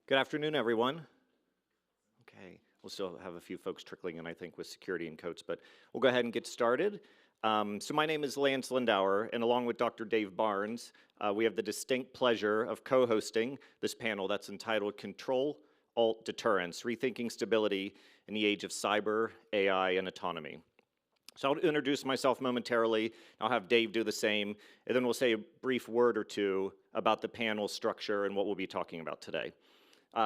Good afternoon, everyone. Okay, we'll still have a few folks trickling in, I think, with security and coats, but we'll go ahead and get started. So my name is Lance Lindauer, and along with Dr. Dave Barnes, we have the distinct pleasure of co-hosting this panel that's entitled Control, Alt, Deterrence, Rethinking Stability in the Age of Cyber, AI, and Autonomy. So I'll introduce myself momentarily, I'll have Dave do the same, and then we'll say a brief word or two about the panel structure and what we'll be talking about today.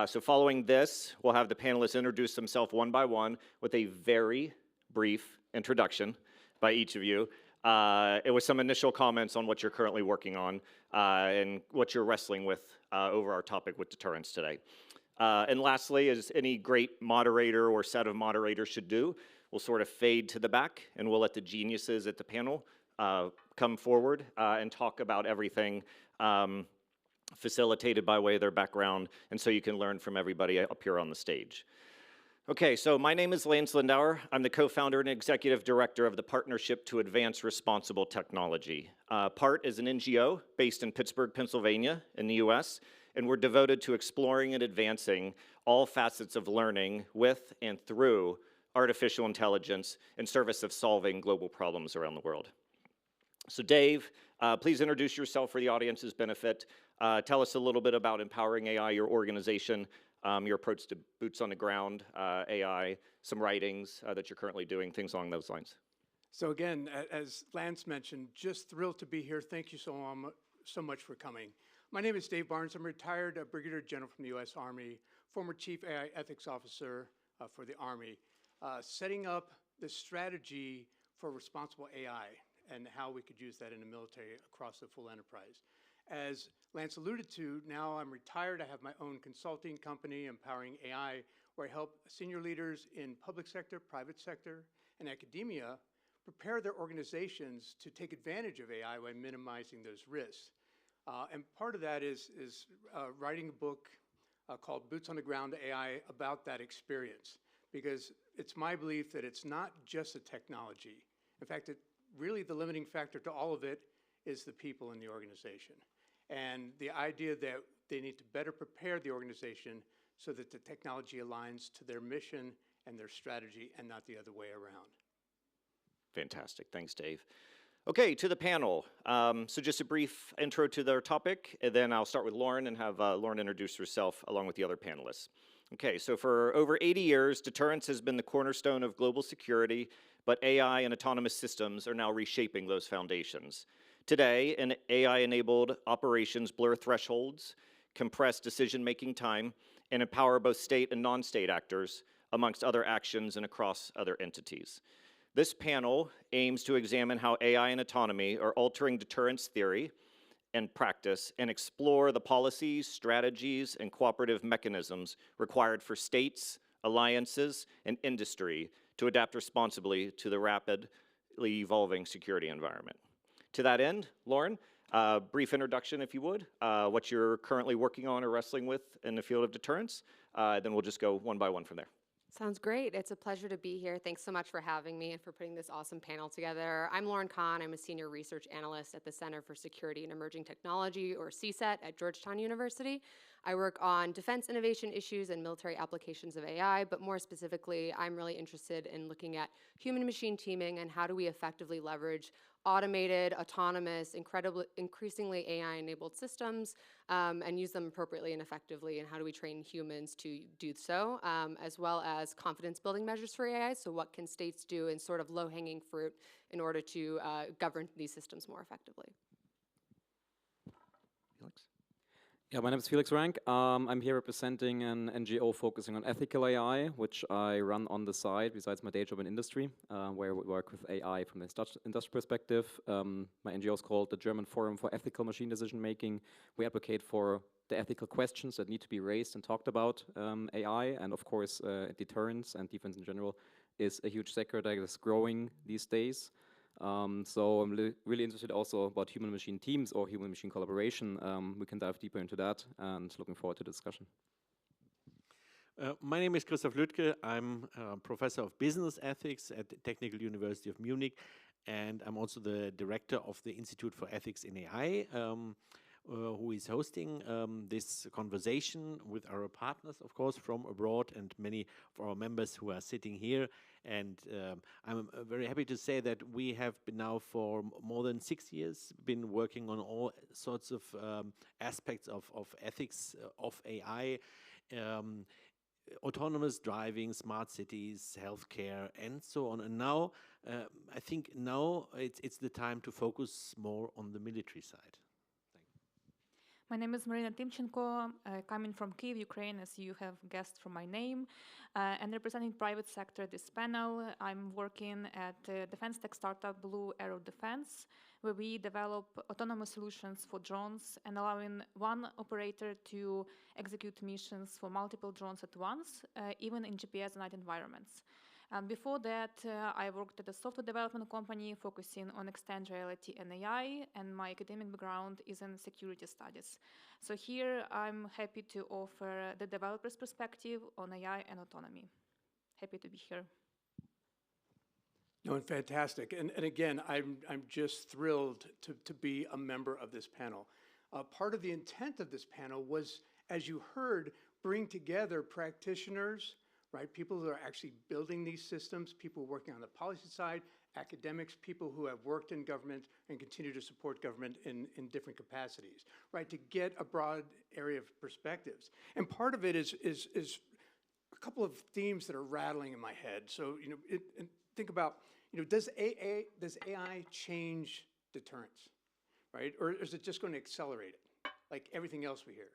So following this, we'll have the panelists introduce themselves one by one with a very brief introduction by each of you. It was some initial comments on what you're currently working on and what you're wrestling with over our topic with deterrence today. And lastly, as any great moderator or set of moderators should do, we'll sort of fade to the back and we'll let the geniuses at the panel come forward and talk about everything facilitated by way of their background, and so you can learn from everybody up here on the stage. Okay, so my name is Lance Lindauer. I'm the co-founder and executive director of the Partnership to Advance Responsible Technology. PART is an NGO based in Pittsburgh, Pennsylvania in the US, and we're devoted to exploring and advancing all facets of learning with and through artificial intelligence in service of solving global problems around the world. So Dave, please introduce yourself for the audience's benefit. Tell us a little bit about empowering AI, your organization, your approach to boots on the ground, AI, some writings that you're currently doing, things along those lines. So again, as Lance mentioned, just thrilled to be here. Thank you so much for coming. My name is Dave Barnes. I'm a retired Brigadier General from the U.S. Army, former Chief AI Ethics Officer for the Army, setting up the strategy for responsible AI and how we could use that in the military across the full enterprise. As Lance alluded to, now I'm retired. I have my own consulting company, Empowering AI, where I help senior leaders in public sector, private sector, and academia prepare their organizations to take advantage of AI by minimizing those risks. And part of that is writing a book called Boots on the Ground AI about that experience, because it's my belief that it's not just a technology. In fact, really the limiting factor to all of it is the people in the organization. And the idea that they need to better prepare the organization so that the technology aligns to their mission and their strategy and not the other way around. Fantastic, thanks Dave. Okay, to the panel. So just a brief intro to their topic, and then I'll start with Lauren and have Lauren introduce herself along with the other panelists. Okay, so for over 80 years, deterrence has been the cornerstone of global security, but AI and autonomous systems are now reshaping those foundations. Today, AI-enabled operations blur thresholds, compress decision-making time, and empower both state and non-state actors, amongst other actions and across other entities. This panel aims to examine how AI and autonomy are altering deterrence theory and practice and explore the policies, strategies, and cooperative mechanisms required for states, alliances, and industry to adapt responsibly to the rapidly evolving security environment. To that end, Lauren, brief introduction, if you would, what you're currently working on or wrestling with in the field of deterrence, then we'll just go one by one from there. Sounds great. It's a pleasure to be here. Thanks so much for having me and for putting this awesome panel together. I'm Lauren Kahn. I'm a senior research analyst at the Center for Security and Emerging Technology, or CSET, at Georgetown University. I work on defense innovation issues and military applications of AI, but more specifically, I'm really interested in looking at human-machine teaming and how do we effectively leverage automated, autonomous, increasingly AI-enabled systems and use them appropriately and effectively, and how do we train humans to do so, as well as confidence-building measures for AI. So what can states do in sort of low-hanging fruit in order to govern these systems more effectively? Felix? Yeah, my name is Felix Rank. I'm here representing an NGO focusing on ethical AI, which I run on the side besides my day job in industry, where we work with AI from an industrial perspective. My NGO is called the German Forum for Ethical Machine Decision Making. We advocate for the ethical questions that need to be raised and talked about AI, and of course deterrence and defense in general is a huge sector that is growing these days. So I'm really interested also about human-machine teams or human-machine collaboration. We can dive deeper into that, and looking forward to the discussion. My name is Christoph Lütge. I'm a professor of business ethics at the Technical University of Munich, and I'm also the director of the Institute for Ethics in AI. who is hosting this conversation with our partners, of course, from abroad, and many of our members who are sitting here. And I'm very happy to say that we have been now for more than 6 years been working on all sorts of aspects of ethics of AI, autonomous driving, smart cities, healthcare, and so on. And now, I think now it's the time to focus more on the military side. My name is Maryna Tymchenko, coming from Kyiv, Ukraine, as you have guessed from my name, and representing private sector this panel. I'm working at the defense tech startup Blue Arrow Defense, where we develop autonomous solutions for drones and allowing one operator to execute missions for multiple drones at once, even in GPS-denied environments. Before that, I worked at a software development company focusing on extended reality and AI, and my academic background is in security studies. So here, I'm happy to offer the developer's perspective on AI and autonomy. Happy to be here. No, fantastic. And again, I'm just thrilled to be a member of this panel. Part of the intent of this panel was, as you heard, bring together practitioners, right? People who are actually building these systems, people working on the policy side, academics, people who have worked in government and continue to support government in different capacities, right? To get a broad area of perspectives. And part of it is a couple of themes that are rattling in my head. So, and think about, does AI change deterrence, right? Or is it just going to accelerate it, like everything else we hear?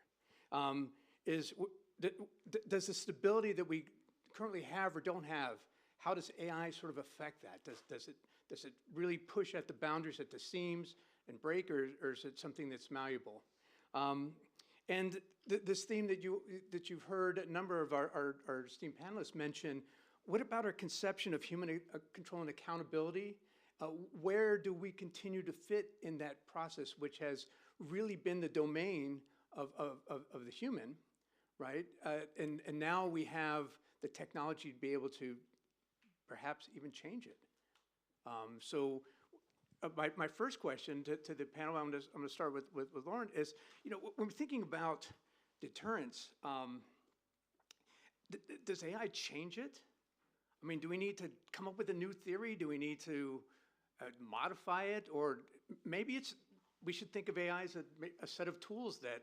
Does the stability that we currently have or don't have, how does AI sort of affect that? Does it really push at the boundaries, at the seams and break, or is it something that's malleable? And this theme that you've heard a number of our esteemed panelists mention, what about our conception of human control and accountability? Where do we continue to fit in that process, which has really been the domain of the human, right? And now we have the technology to be able to perhaps even change it. So my first question to the panel, I'm going to start with Lauren, is, when we're thinking about deterrence, does AI change it? I mean, do we need to come up with a new theory? Do we need to modify it? Or maybe we should think of AI as a set of tools that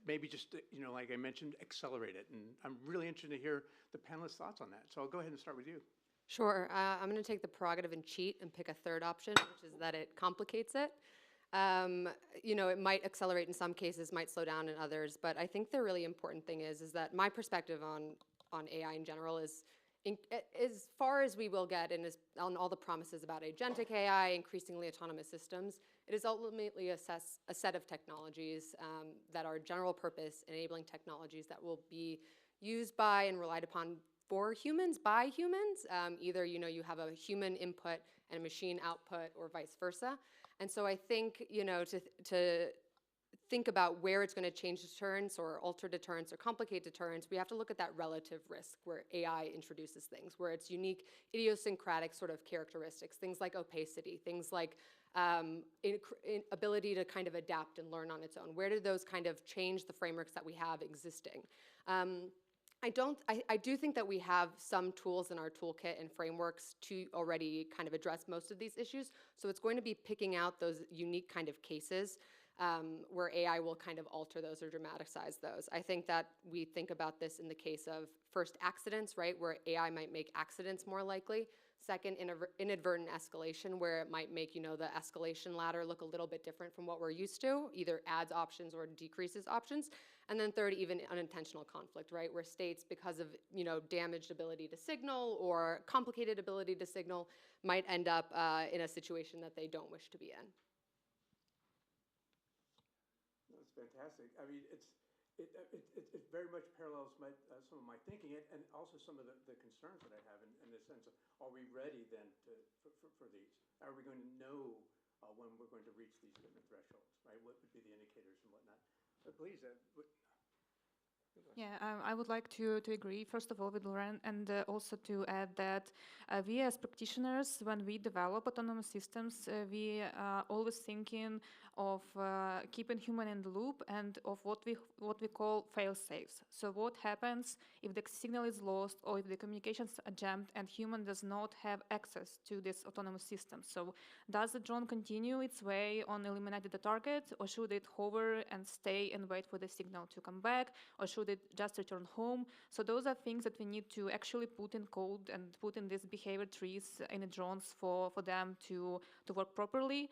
maybe just, like I mentioned, accelerate it. And I'm really interested to hear the panelists' thoughts on that. So I'll go ahead and start with you. Sure. I'm going to take the prerogative and cheat and pick a third option, which is that it complicates it. It might accelerate in some cases, might slow down in others. But I think the really important thing is that my perspective on AI in general is, as far as we will get and on all the promises about agentic AI, increasingly autonomous systems, it is ultimately a set of technologies that are general purpose, enabling technologies that will be used by and relied upon for humans, by humans. Either, you have a human input and a machine output, or vice versa. And so I think, to think about where it's going to change deterrence or alter deterrence or complicate deterrence, we have to look at that relative risk where AI introduces things, where it's unique, idiosyncratic sort of characteristics, things like opacity, things like ability to kind of adapt and learn on its own. Where do those kind of change the frameworks that we have existing? I do think that we have some tools in our toolkit and frameworks to already kind of address most of these issues. So it's going to be picking out those unique kind of cases where AI will kind of alter those or dramatize those. I think that we think about this in the case of first accidents, right, where AI might make accidents more likely. Second, inadvertent escalation, where it might make, the escalation ladder look a little bit different from what we're used to, either adds options or decreases options. And then third, even unintentional conflict, right, where states, because of, damaged ability to signal or complicated ability to signal, might end up in a situation that they don't wish to be in. That's fantastic. I mean, it very much parallels some of my thinking and also some of the concerns that I have in the sense of, are we ready then for these? Are we going to know when we're going to reach these different thresholds, right? What would be the indicators and whatnot? But please, Yeah, I would like to agree, first of all, with Lauren, and also to add that we as practitioners, when we develop autonomous systems, we are always thinking of keeping human in the loop and of what we call fail-safes. So what happens if the signal is lost or if the communications are jammed and human does not have access to this autonomous system? So does the drone continue its way on eliminating the target, or should it hover and stay and wait for the signal to come back, or should it just return home? So those are things that we need to actually put in code and put in these behavior trees in the drones for them to work properly,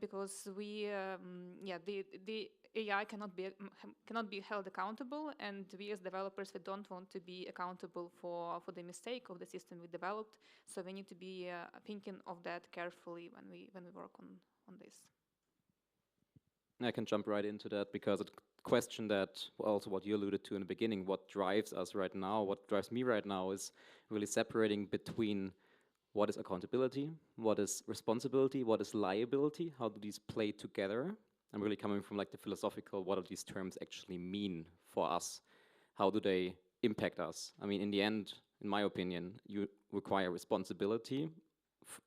because the AI cannot be held accountable, and we as developers, we don't want to be accountable for the mistake of the system we developed. So we need to be thinking of that carefully when we work on this. I can jump right into that, because a question that also what you alluded to in the beginning, what drives us right now, what drives me right now, is really separating between what is accountability, what is responsibility, what is liability, how do these play together? I'm really coming from like the philosophical, what do these terms actually mean for us? How do they impact us? I mean, in the end, in my opinion, you require responsibility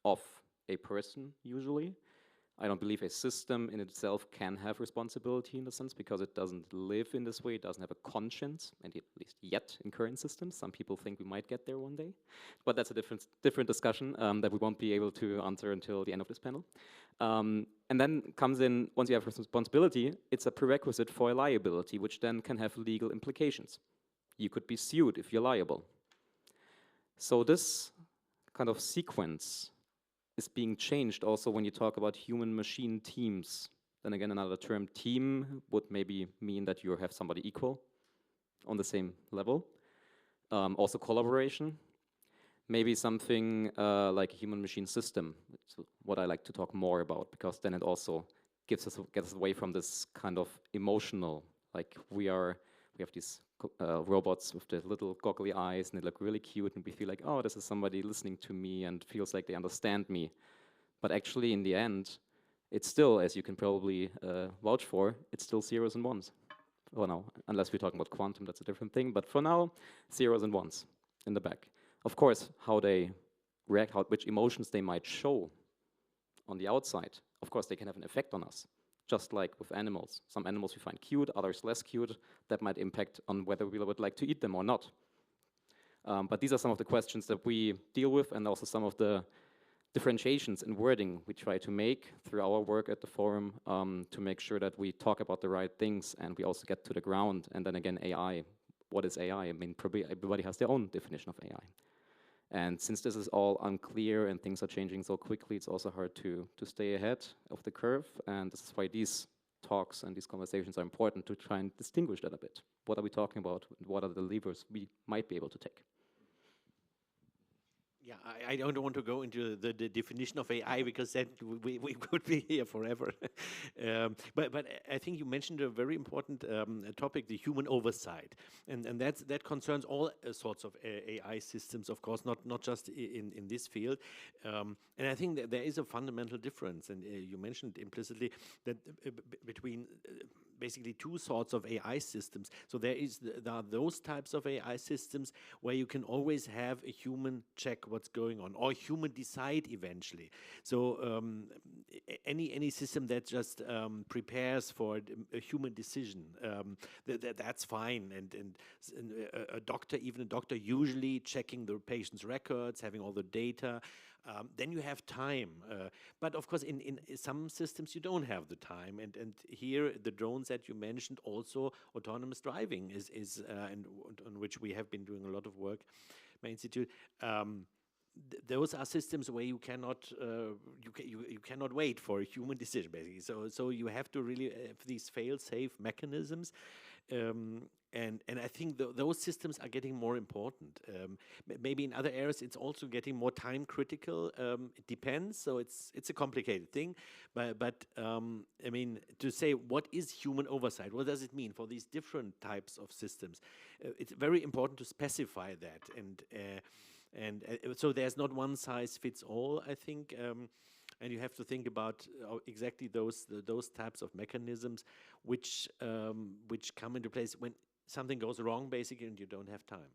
of a person, usually. I don't believe a system in itself can have responsibility in the sense, because it doesn't live in this way, it doesn't have a conscience, and at least yet in current systems. Some people think we might get there one day, but that's a different discussion that we won't be able to answer until the end of this panel. And then comes in, once you have responsibility, it's a prerequisite for a liability, which then can have legal implications. You could be sued if you're liable. So this kind of sequence is being changed also when you talk about human-machine teams. Then again, another term, team, would maybe mean that you have somebody equal on the same level. Also collaboration. Maybe something like a human-machine system, it's what I like to talk more about, because then it also gets us away from this kind of emotional, like we have these robots with the little goggly eyes, and they look really cute, and we feel like, oh, this is somebody listening to me and feels like they understand me. But actually, in the end, it's still, as you can probably vouch for, it's still zeros and ones. Well, no, unless we're talking about quantum, that's a different thing. But for now, zeros and ones in the back. Of course, how they react, which emotions they might show on the outside, of course, they can have an effect on us. Just like with animals. Some animals we find cute, others less cute. That might impact on whether we would like to eat them or not. But these are some of the questions that we deal with, and also some of the differentiations in wording we try to make through our work at the forum to make sure that we talk about the right things and we also get to the ground. And then again, AI. What is AI? I mean, probably everybody has their own definition of AI. And since this is all unclear and things are changing so quickly, it's also hard to stay ahead of the curve. And this is why these talks and these conversations are important, to try and distinguish that a bit. What are we talking about? What are the levers we might be able to take? Yeah, I don't want to go into the definition of AI, because then we could be here forever. But I think you mentioned a very important topic, the human oversight, and that concerns all sorts of AI systems, of course, not just in this field. And I think that there is a fundamental difference, and you mentioned implicitly that between basically two sorts of AI systems. So there are those types of AI systems where you can always have a human check what's going on, or human decide eventually. So any system that just prepares for a human decision, that's fine. And a doctor usually checking the patient's records, having all the data. Then you have time. But of course, in some systems, you don't have the time. And here, the drones that you mentioned, also autonomous driving is and on which we have been doing a lot of work, my institute. Those are systems where you cannot you cannot wait for a human decision, basically. So you have to really have these fail-safe mechanisms. And I think those systems are getting more important. Maybe in other areas it's also getting more time critical. It depends. So it's a complicated thing. But I mean, to say what is human oversight, what does it mean for these different types of systems? It's very important to specify that. And so there's not one size fits all, I think. And you have to think about exactly those types of mechanisms which come into place when something goes wrong basically and you don't have time.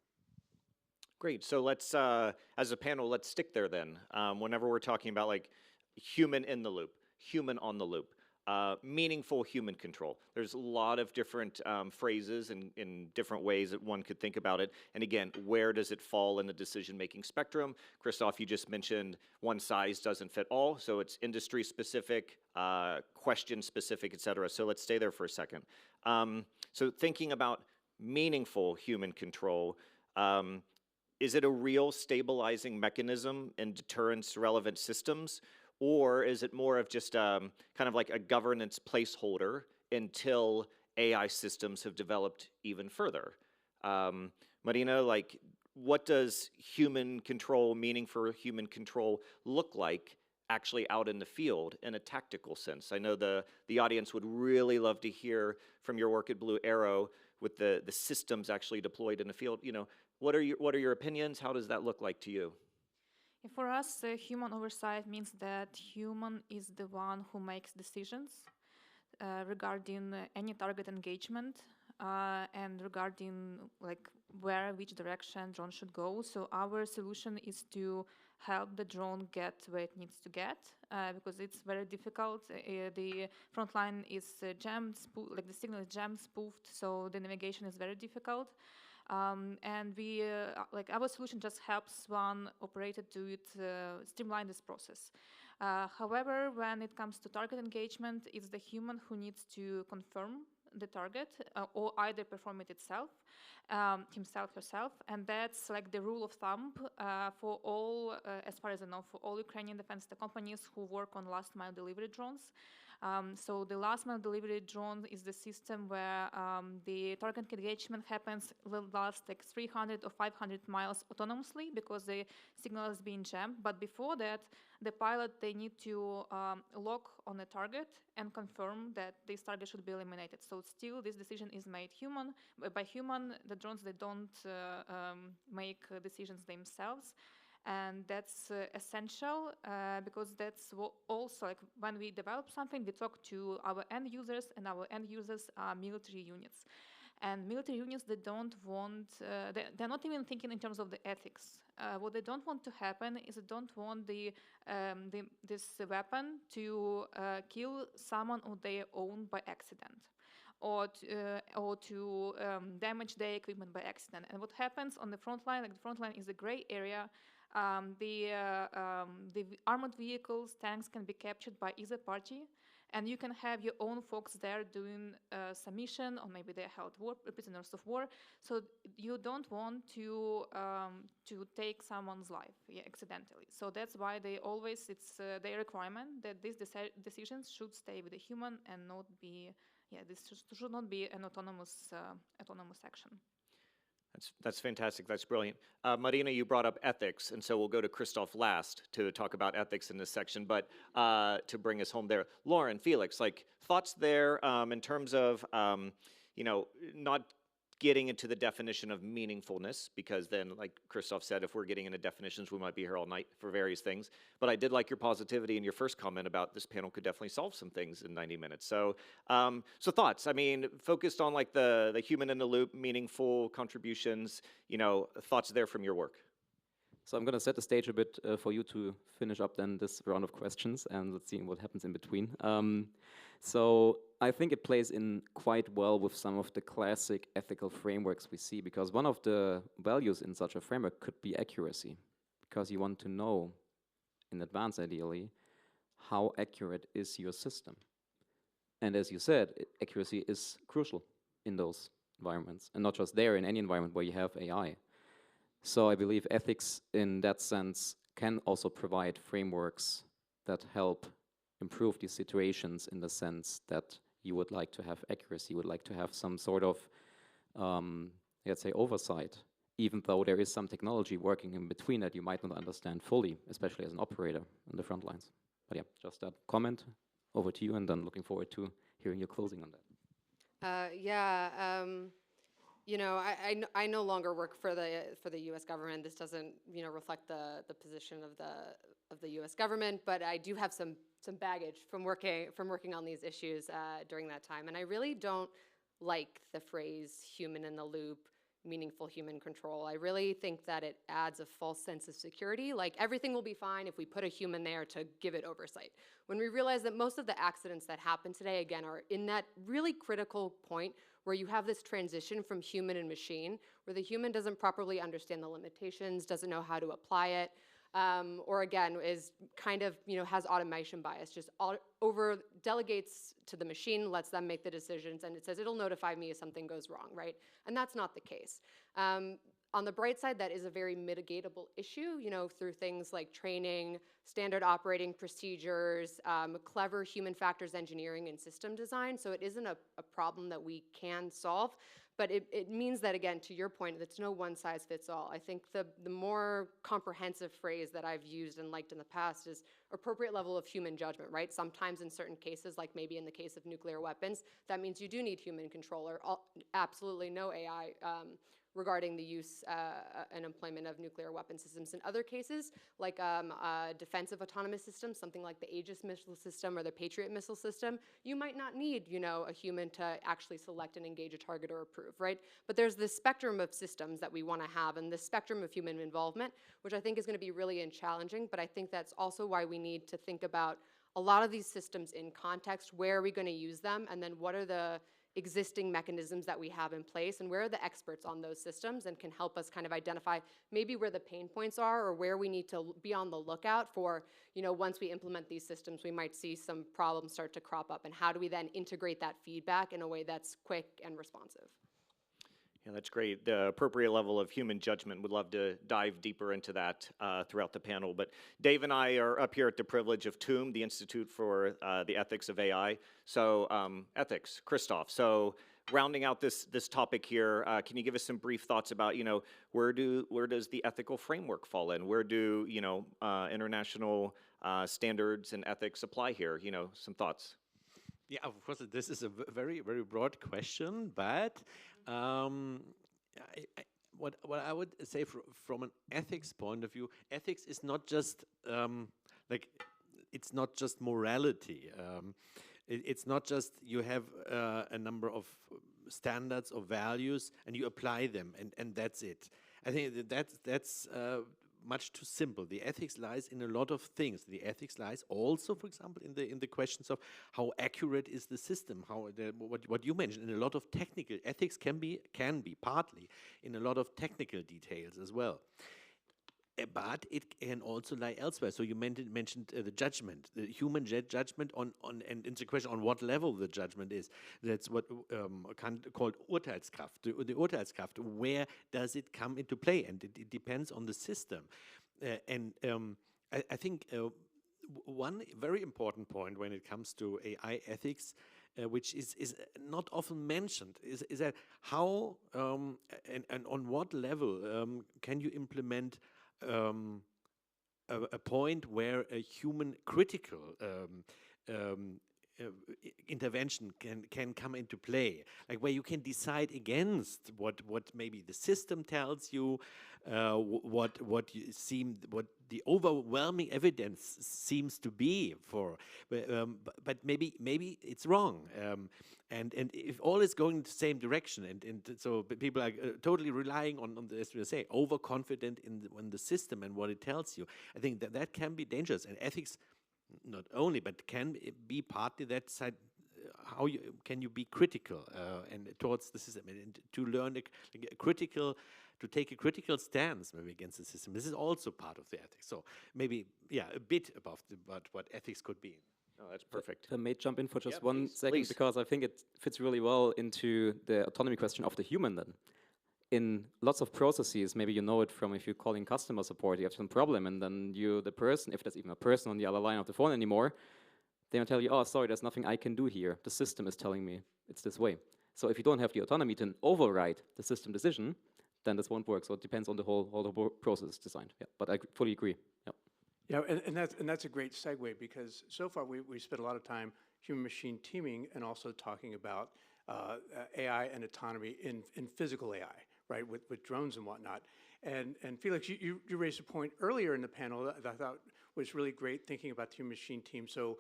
Great. So let's, as a panel, let's stick there then. Whenever we're talking about like human in the loop, human on the loop, meaningful human control. There's a lot of different phrases and in different ways that one could think about it. And again, where does it fall in the decision-making spectrum? Christoph, you just mentioned one size doesn't fit all, so it's industry-specific, question-specific, et cetera. So let's stay there for a second. So thinking about meaningful human control, is it a real stabilizing mechanism in deterrence-relevant systems? Or is it more of just kind of like a governance placeholder until AI systems have developed even further? Maryna, like, what does human control, meaning for human control, look like actually out in the field in a tactical sense? I know the audience would really love to hear from your work at Blue Arrow with the systems actually deployed in the field. You know, what are your opinions? How does that look like to you? For us, human oversight means that human is the one who makes decisions regarding any target engagement and regarding like which direction drone should go. So our solution is to help the drone get where it needs to get because it's very difficult. The front line is jammed, like the signal is jammed, spoofed, so the navigation is very difficult. And we, like our solution just helps one operator to streamline this process. However, when it comes to target engagement, it's the human who needs to confirm the target or either perform it itself, himself, herself. And that's like the rule of thumb for all, as far as I know, for all Ukrainian defense companies who work on last mile delivery drones. So the last mile delivery drone is the system where the target engagement will last like 300 or 500 miles autonomously because the signal is being jammed. But before that, the pilot, they need to lock on a target and confirm that this target should be eliminated. So still this decision is made by human. The drones, they don't make decisions themselves. And that's essential because that's also like when we develop something, we talk to our end users, and our end users are military units. And military units, they don't want, they're not even thinking in terms of the ethics. What they don't want to happen is they don't want this weapon to kill someone who they own by accident, or to damage their equipment by accident. And what happens on the front line, like the front line is a gray area. The armored vehicles, tanks can be captured by either party, and you can have your own folks there doing some mission, or maybe they're held prisoners of war. So you don't want to take someone's life accidentally. So that's why it's their requirement that these decisions should stay with the human and not be, this should not be an autonomous action. That's fantastic. That's brilliant. Maryna, you brought up ethics, and so we'll go to Christoph last to talk about ethics in this section, but to bring us home there. Lauren, Felix, like thoughts there in terms of, not getting into the definition of meaningfulness, because then, like Christoph said, if we're getting into definitions, we might be here all night for various things. But I did like your positivity in your first comment about this panel could definitely solve some things in 90 minutes. So, so thoughts, I mean, focused on like the human in the loop, meaningful contributions, thoughts there from your work. So I'm going to set the stage a bit for you to finish up then this round of questions, and let's see what happens in between. So I think it plays in quite well with some of the classic ethical frameworks we see, because one of the values in such a framework could be accuracy, because you want to know in advance, ideally, how accurate is your system. And as you said, accuracy is crucial in those environments, and not just there, in any environment where you have AI. So I believe ethics in that sense can also provide frameworks that help improve these situations, in the sense that you would like to have accuracy, you would like to have some sort of, let's say, oversight, even though there is some technology working in between that you might not understand fully, especially as an operator on the front lines. But yeah, just that comment. Over to you, and then looking forward to hearing your closing on that. I no longer work for the U.S. government. This doesn't, reflect the position of the U.S. government, but I do have some baggage from working on these issues during that time, and I really don't like the phrase human in the loop, meaningful human control. I really think that it adds a false sense of security, like everything will be fine if we put a human there to give it oversight. When we realize that most of the accidents that happen today, again, are in that really critical point where you have this transition from human and machine, where the human doesn't properly understand the limitations, doesn't know how to apply it, or again, is kind of, has automation bias, just over delegates to the machine, lets them make the decisions, and it says it'll notify me if something goes wrong, right? And that's not the case. On the bright side, that is a very mitigatable issue, through things like training, standard operating procedures, clever human factors engineering and system design. So it isn't a problem that we can solve. But it means that, again, to your point, it's no one size fits all. I think the more comprehensive phrase that I've used and liked in the past is appropriate level of human judgment, right? Sometimes in certain cases, like maybe in the case of nuclear weapons, that means you do need human control, or absolutely no AI regarding the use and employment of nuclear weapon systems. In other cases, like defensive autonomous systems, something like the Aegis missile system or the Patriot missile system, you might not need, a human to actually select and engage a target or approve, right? But there's this spectrum of systems that we want to have, and this spectrum of human involvement, which I think is going to be really challenging, but I think that's also why we need to think about a lot of these systems in context. Where are we going to use them, and then what are the existing mechanisms that we have in place, and where are the experts on those systems and can help us kind of identify maybe where the pain points are, or where we need to be on the lookout for, once we implement these systems, we might see some problems start to crop up, and how do we then integrate that feedback in a way that's quick and responsive? Yeah, that's great. The appropriate level of human judgment. Would love to dive deeper into that throughout the panel. But Dave and I are up here at the privilege of TUM, the Institute for the Ethics of AI. So ethics, Christoph. So rounding out this topic here, can you give us some brief thoughts about, where does the ethical framework fall in? Where do, international standards and ethics apply here? Some thoughts. Yeah, of course, this is a very, very broad question, but what I would say from an ethics point of view, ethics is not just it's not just morality. It's not just you have a number of standards or values and you apply them and that's it. I think that's much too simple. The ethics lies in a lot of things. The ethics lies also, for example, in the questions of how accurate is the system. What you mentioned, in a lot of technical ethics can be partly in a lot of technical details as well. But it can also lie elsewhere. So you mentioned the judgment, the human judgment and it's a question on what level the judgment is. That's what Kahn called Urteilskraft. The Urteilskraft, where does it come into play? And it depends on the system. I think one very important point when it comes to AI ethics, which is not often mentioned, is that how and on what level can you implement a point where a human critical intervention can come into play, like where you can decide against what maybe the system tells you, what the overwhelming evidence seems to be for, but maybe it's wrong, and if all is going in the same direction, and so people are totally relying on the, as we say, overconfident in the system and what it tells you, I think that can be dangerous, and ethics not only, but can be partly that side. How can you be critical and towards the system, and to learn to take a critical stance maybe against the system. This is also part of the ethics. So maybe, a bit about what ethics could be. Oh, that's perfect. If I may jump in for just Yeah, one second, please. because I think it fits really well into the autonomy question of the human then. In lots of processes, maybe you know it from if you're calling customer support, you have some problem, and then the person, if there's even a person on the other line of the phone anymore, they will tell you, oh, sorry, there's nothing I can do here. The system is telling me it's this way. So if you don't have the autonomy to override the system decision, then this won't work. So it depends on the whole process designed. Yeah, but I fully agree. Yeah. Yeah, and that's a great segue, because so far we spent a lot of time human-machine teaming and also talking about AI and autonomy in physical AI, right, with drones and whatnot. And Felix, you raised a point earlier in the panel that I thought was really great, thinking about the human-machine team. So,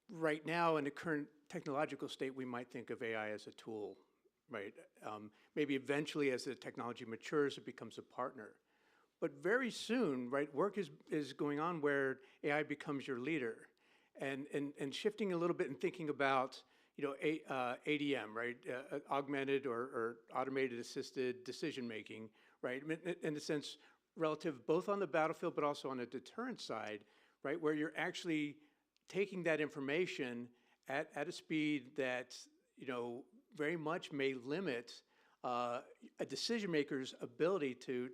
right now in the current technological state, we might think of AI as a tool, right? Maybe eventually as the technology matures, it becomes a partner. But very soon, right, work is going on where AI becomes your leader. And shifting a little bit and thinking about, ADM, right, augmented or automated assisted decision making, right, in a sense relative both on the battlefield but also on the deterrent side, right, where you're actually taking that information at a speed that, very much may limit a decision maker's ability to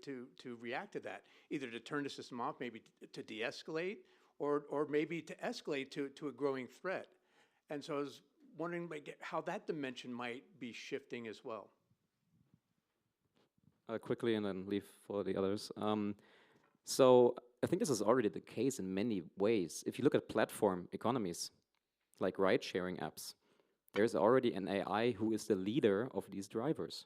react to that, either to turn the system off, maybe to de-escalate, or maybe to escalate to a growing threat. And so I was wondering how that dimension might be shifting as well. Quickly and then leave for the others. So I think this is already the case in many ways. If you look at platform economies, like ride-sharing apps, there's already an AI who is the leader of these drivers.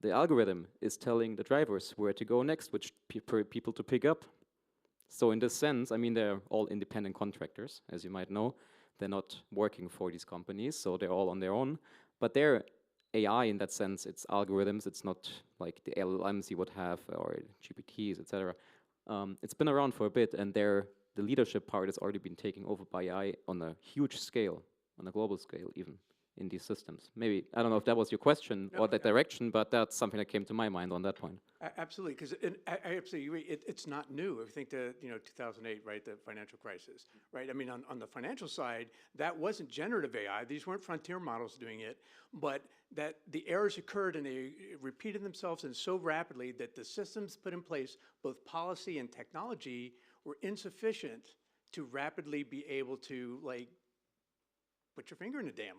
The algorithm is telling the drivers where to go next, which people to pick up. So in this sense, I mean, they're all independent contractors, as you might know. They're not working for these companies, so they're all on their own. But they're AI in that sense. It's algorithms. It's not like the LLMs you would have or GPTs, etc. It's been around for a bit, and the leadership part has already been taken over by AI on a huge scale, on a global scale even, in these systems. Maybe, I don't know if that was your question or that direction, but that's something that came to my mind on that point. Absolutely, because I absolutely agree. It's not new. If you think to 2008, right, the financial crisis, right? I mean, on the financial side, that wasn't generative AI. These weren't frontier models doing it, but that the errors occurred and they repeated themselves and so rapidly that the systems put in place, both policy and technology, were insufficient to rapidly be able to put your finger in the dam,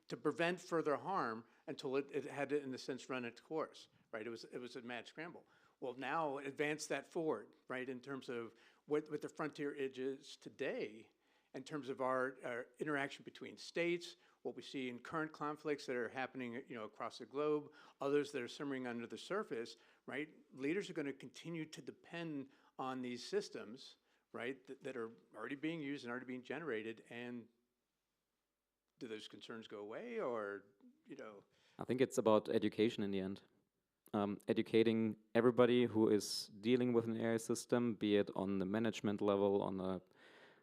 to prevent further harm until it had to, in a sense, run its course, right? It was a mad scramble. Well, now advance that forward, right, in terms of what the frontier is today, in terms of our interaction between states, what we see in current conflicts that are happening, across the globe, others that are simmering under the surface, right? Leaders are going to continue to depend on these systems, right, that are already being used and already being generated, and do those concerns go away, or, I think it's about education in the end. Educating everybody who is dealing with an AI system, be it on the management level, on a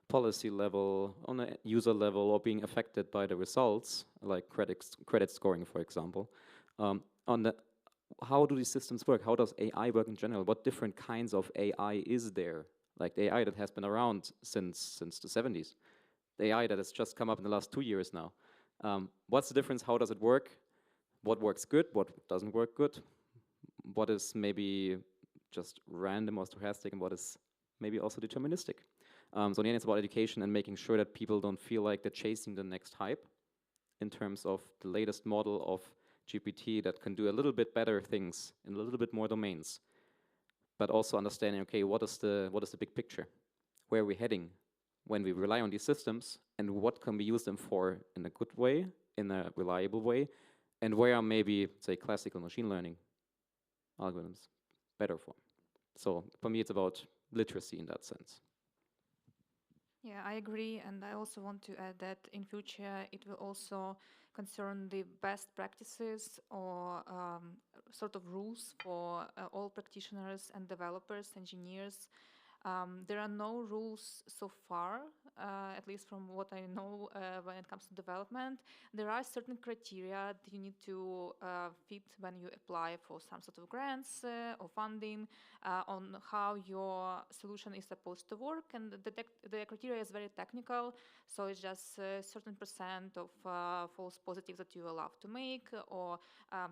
policy level, on a user level, or being affected by the results, like credit scoring, for example. How do these systems work? How does AI work in general? What different kinds of AI is there? Like the AI that has been around since the 70s. The AI that has just come up in the last 2 years now. What's the difference? How does it work? What works good? What doesn't work good? What is maybe just random or stochastic, and what is maybe also deterministic? So in the end, it's about education and making sure that people don't feel like they're chasing the next hype in terms of the latest model of GPT that can do a little bit better things in a little bit more domains. But also understanding, okay, what is the big picture? Where are we heading when we rely on these systems, and what can we use them for in a good way, in a reliable way, and where are maybe, say, classical machine learning algorithms better for? So for me, it's about literacy in that sense. Yeah, I agree, and I also want to add that in future it will also concern the best practices or sort of rules for all practitioners and developers, engineers. There are no rules so far, at least from what I know when it comes to development. There are certain criteria that you need to fit when you apply for some sort of grants or funding on how your solution is supposed to work. And the criteria is very technical, so it's just a certain percent of false positives that you are allowed to make, or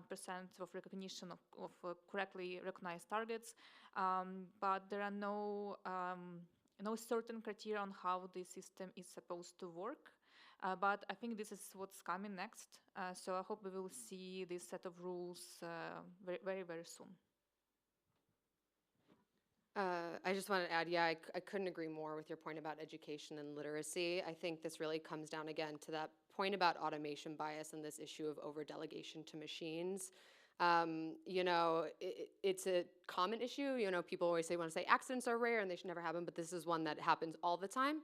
percent of recognition of correctly recognized targets. But there are no certain criteria on how the system is supposed to work. But I think this is what's coming next. So I hope we will see this set of rules very, very, very soon. I just wanted to add, yeah, I couldn't agree more with your point about education and literacy. I think this really comes down again to that point about automation bias and this issue of over-delegation to machines. You know, it's a common issue. You know, people always want to say accidents are rare and they should never happen, but this is one that happens all the time.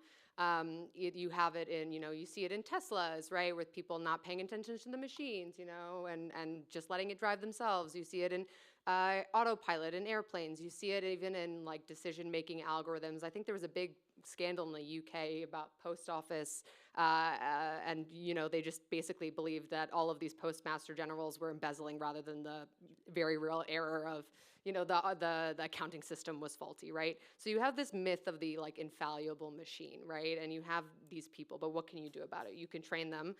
You have it in, you know, you see it in Teslas, right, with people not paying attention to the machines, you know, and just letting it drive themselves. You see it in autopilot in airplanes. You see it even in like decision-making algorithms. I think there was a big scandal in the UK about post office, and you know, they just basically believed that all of these postmaster generals were embezzling rather than the very real error of, you know, the accounting system was faulty, right? So you have this myth of the like infallible machine, right? And you have these people, but what can you do about it? You can train them.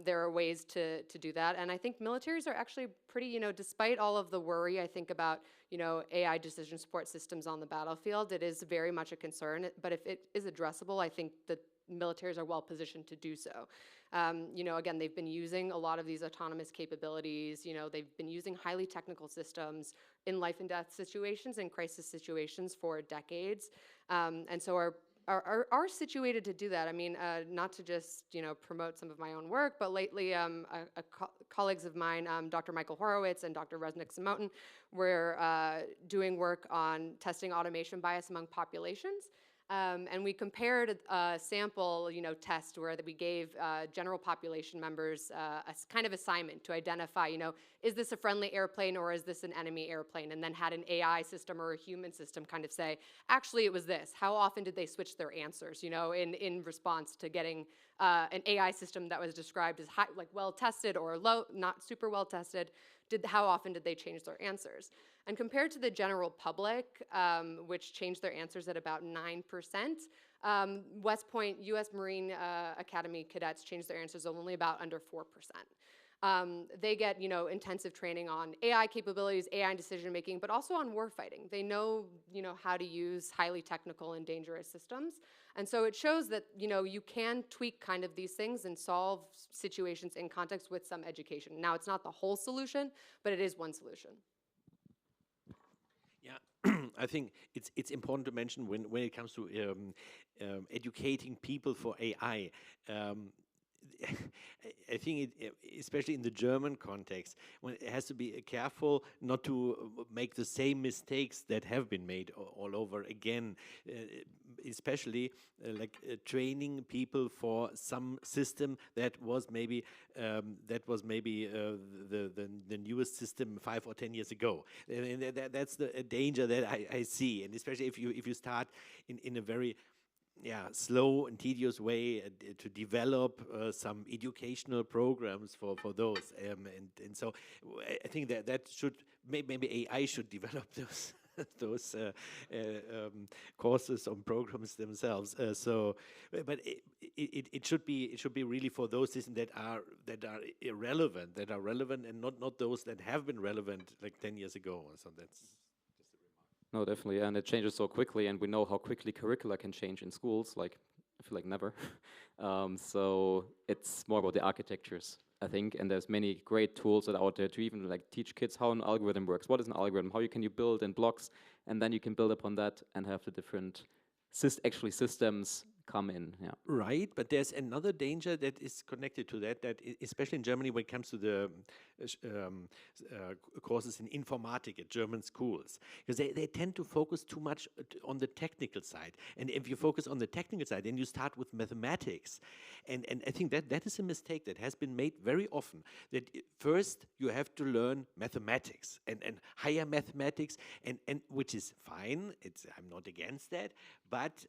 There are ways to do that, and I think militaries are actually pretty, you know, despite all of the worry I think about, you know, AI decision support systems on the battlefield, it is very much a concern, but if it is addressable, I think that militaries are well positioned to do so. You know, again, they've been using a lot of these autonomous capabilities. You know, they've been using highly technical systems in life and death situations and crisis situations for decades, and so are situated to do that. I mean, not to just, you know, promote some of my own work, but lately colleagues of mine, Dr. Michael Horowitz and Dr. Resnick Samotin, were doing work on testing automation bias among populations. And we compared a sample, you know, test where we gave general population members a kind of assignment to identify, you know, is this a friendly airplane or is this an enemy airplane? And then had an AI system or a human system kind of say, actually, it was this. How often did they switch their answers, you know, in response to getting an AI system that was described as high, like well tested or low, not super well tested? How often did they change their answers? And compared to the general public, which changed their answers at about 9%, West Point U.S. Marine Academy cadets changed their answers only about under 4%. They get, you know, intensive training on AI capabilities, AI decision making, but also on warfighting. They know, you know, how to use highly technical and dangerous systems. And so it shows that, you know, you can tweak kind of these things and solve situations in context with some education. Now, it's not the whole solution, but it is one solution. Yeah, I think it's important to mention when it comes to educating people for AI. I think, especially in the German context, when it has to be careful not to make the same mistakes that have been made all over again, especially training people for some system that was maybe the newest system 5 or 10 years ago, and that's the danger that I see, and especially if you start in a very slow and tedious way to develop some educational programs for those, and so I think that should maybe AI should develop those courses on programs themselves. But it should be really for those systems that are irrelevant, and not those that have been relevant like 10 years ago. So that's. No, definitely, and it changes so quickly, and we know how quickly curricula can change in schools, like, I feel like never. So it's more about the architectures, I think, and there's many great tools that are out there to even like teach kids how an algorithm works. What is an algorithm? How can you build in blocks, and then you can build upon that and have the different systems come in. Yeah. Right, but there's another danger that is connected to that especially in Germany when it comes to the courses in informatic at German schools, because they tend to focus too much on the technical side. And if you focus on the technical side, then you start with mathematics. And I think that is a mistake that has been made very often, that first you have to learn mathematics and higher mathematics, and which is fine. I'm not against that, but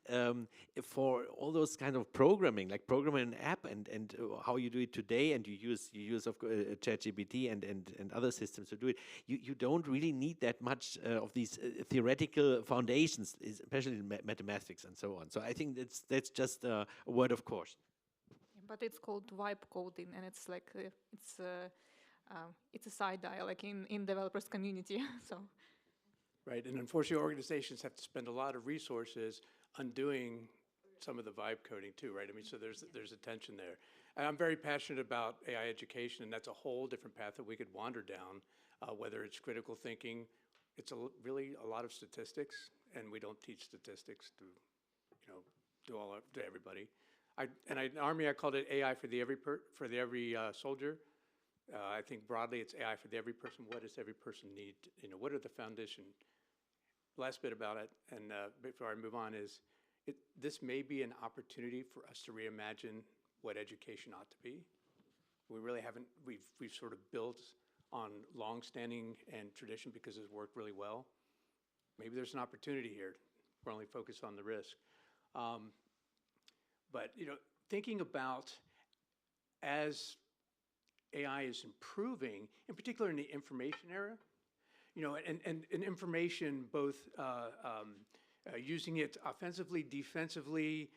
for all those kind of programming, like programming an app and how you do it today, and you use of ChatGPT and other systems to do it, you don't really need that much of these theoretical foundations, especially in mathematics and so on. So I think that's just a word of caution. But it's called vibe coding, and it's like it's a side eye, like in developers community. So. Right, and unfortunately, organizations have to spend a lot of resources undoing some of the vibe coding too, right? I mean, so there's a tension there. And I'm very passionate about AI education, and that's a whole different path that we could wander down, whether it's critical thinking. It's really a lot of statistics, and we don't teach statistics to, to everybody. In Army, I called it AI for the every soldier. I think broadly it's AI for every person. What does every person need? What are the foundation? Last bit about it, and before I move on, is this may be an opportunity for us to reimagine what education ought to be. We really haven't, we've sort of built on longstanding and tradition because it's worked really well. Maybe there's an opportunity here. We're only focused on the risk. But thinking about as AI is improving, in particular in the information era, and information both using it offensively, defensively,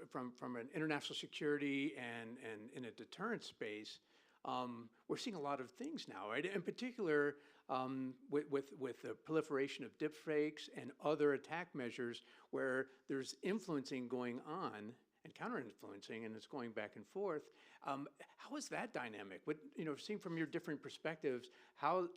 from an international security and in a deterrence space, we're seeing a lot of things now, right? In particular, with the proliferation of deepfakes and other attack measures where there's influencing going on and counter-influencing, and it's going back and forth. How is that dynamic? What, seeing from your different perspectives, how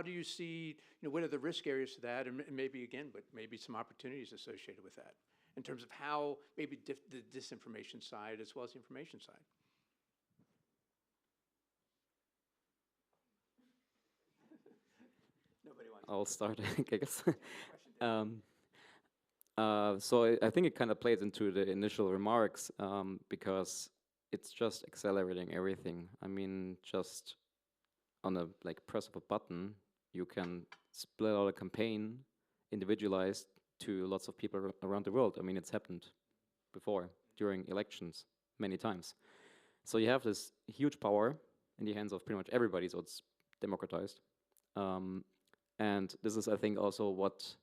do you see, what are the risk areas to that, and maybe again, but maybe some opportunities associated with that in terms of how maybe the disinformation side as well as the information side? Nobody wants. I'll start, I guess. So I think it kind of plays into the initial remarks because it's just accelerating everything. I mean, just on a press of a button, you can split out a campaign individualized to lots of people around the world. I mean, it's happened before during elections many times. So you have this huge power in the hands of pretty much everybody, so it's democratized. And this is, I think, also what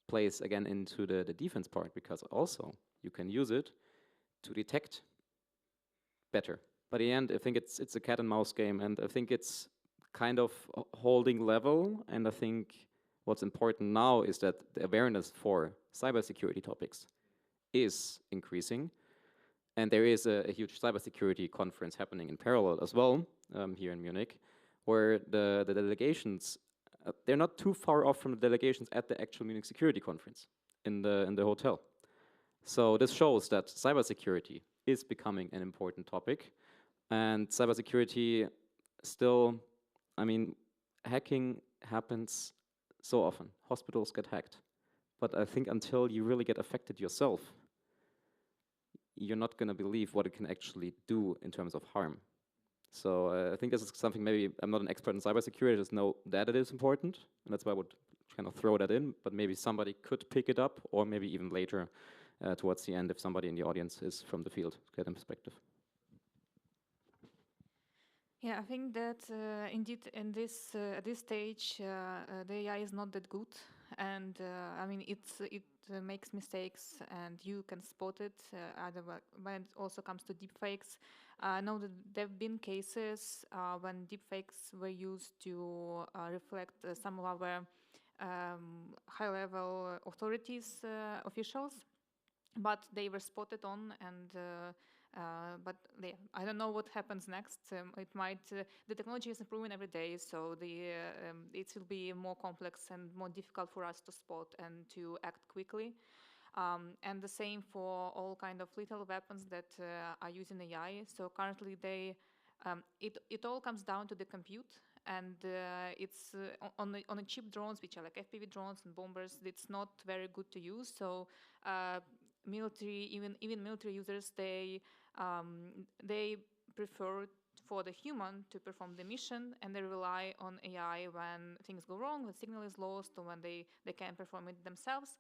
plays again into the defense part, because also you can use it to detect better. But in the end, I think it's a cat and mouse game, and I think it's kind of holding level. And I think what's important now is that the awareness for cybersecurity topics is increasing, and there is a huge cybersecurity conference happening in parallel as well here in Munich, where the delegations. They're not too far off from the delegations at the actual Munich Security Conference in the hotel. So this shows that cybersecurity is becoming an important topic, and cybersecurity still, I mean, hacking happens so often. Hospitals get hacked, but I think until you really get affected yourself, you're not going to believe what it can actually do in terms of harm. So I think this is something, maybe I'm not an expert in cybersecurity, I just know that it is important, and that's why I would kind of throw that in, but maybe somebody could pick it up, or maybe even later towards the end if somebody in the audience is from the field, to get in perspective. Yeah, I think that indeed in this at this stage the AI is not that good, and I mean it makes mistakes, and you can spot it. Either when it also comes to deepfakes, I know that there have been cases when deepfakes were used to reflect some of our high-level authorities, officials, but they were spotted on, and but I don't know what happens next. It might the technology is improving every day, so it will be more complex and more difficult for us to spot and to act quickly. And the same for all kind of lethal weapons that are using AI. So currently, it all comes down to the compute, and it's on the cheap drones, which are like FPV drones and bombers. It's not very good to use. So military, even military users, they prefer for the human to perform the mission, and they rely on AI when things go wrong, when signal is lost, or when they can perform it themselves.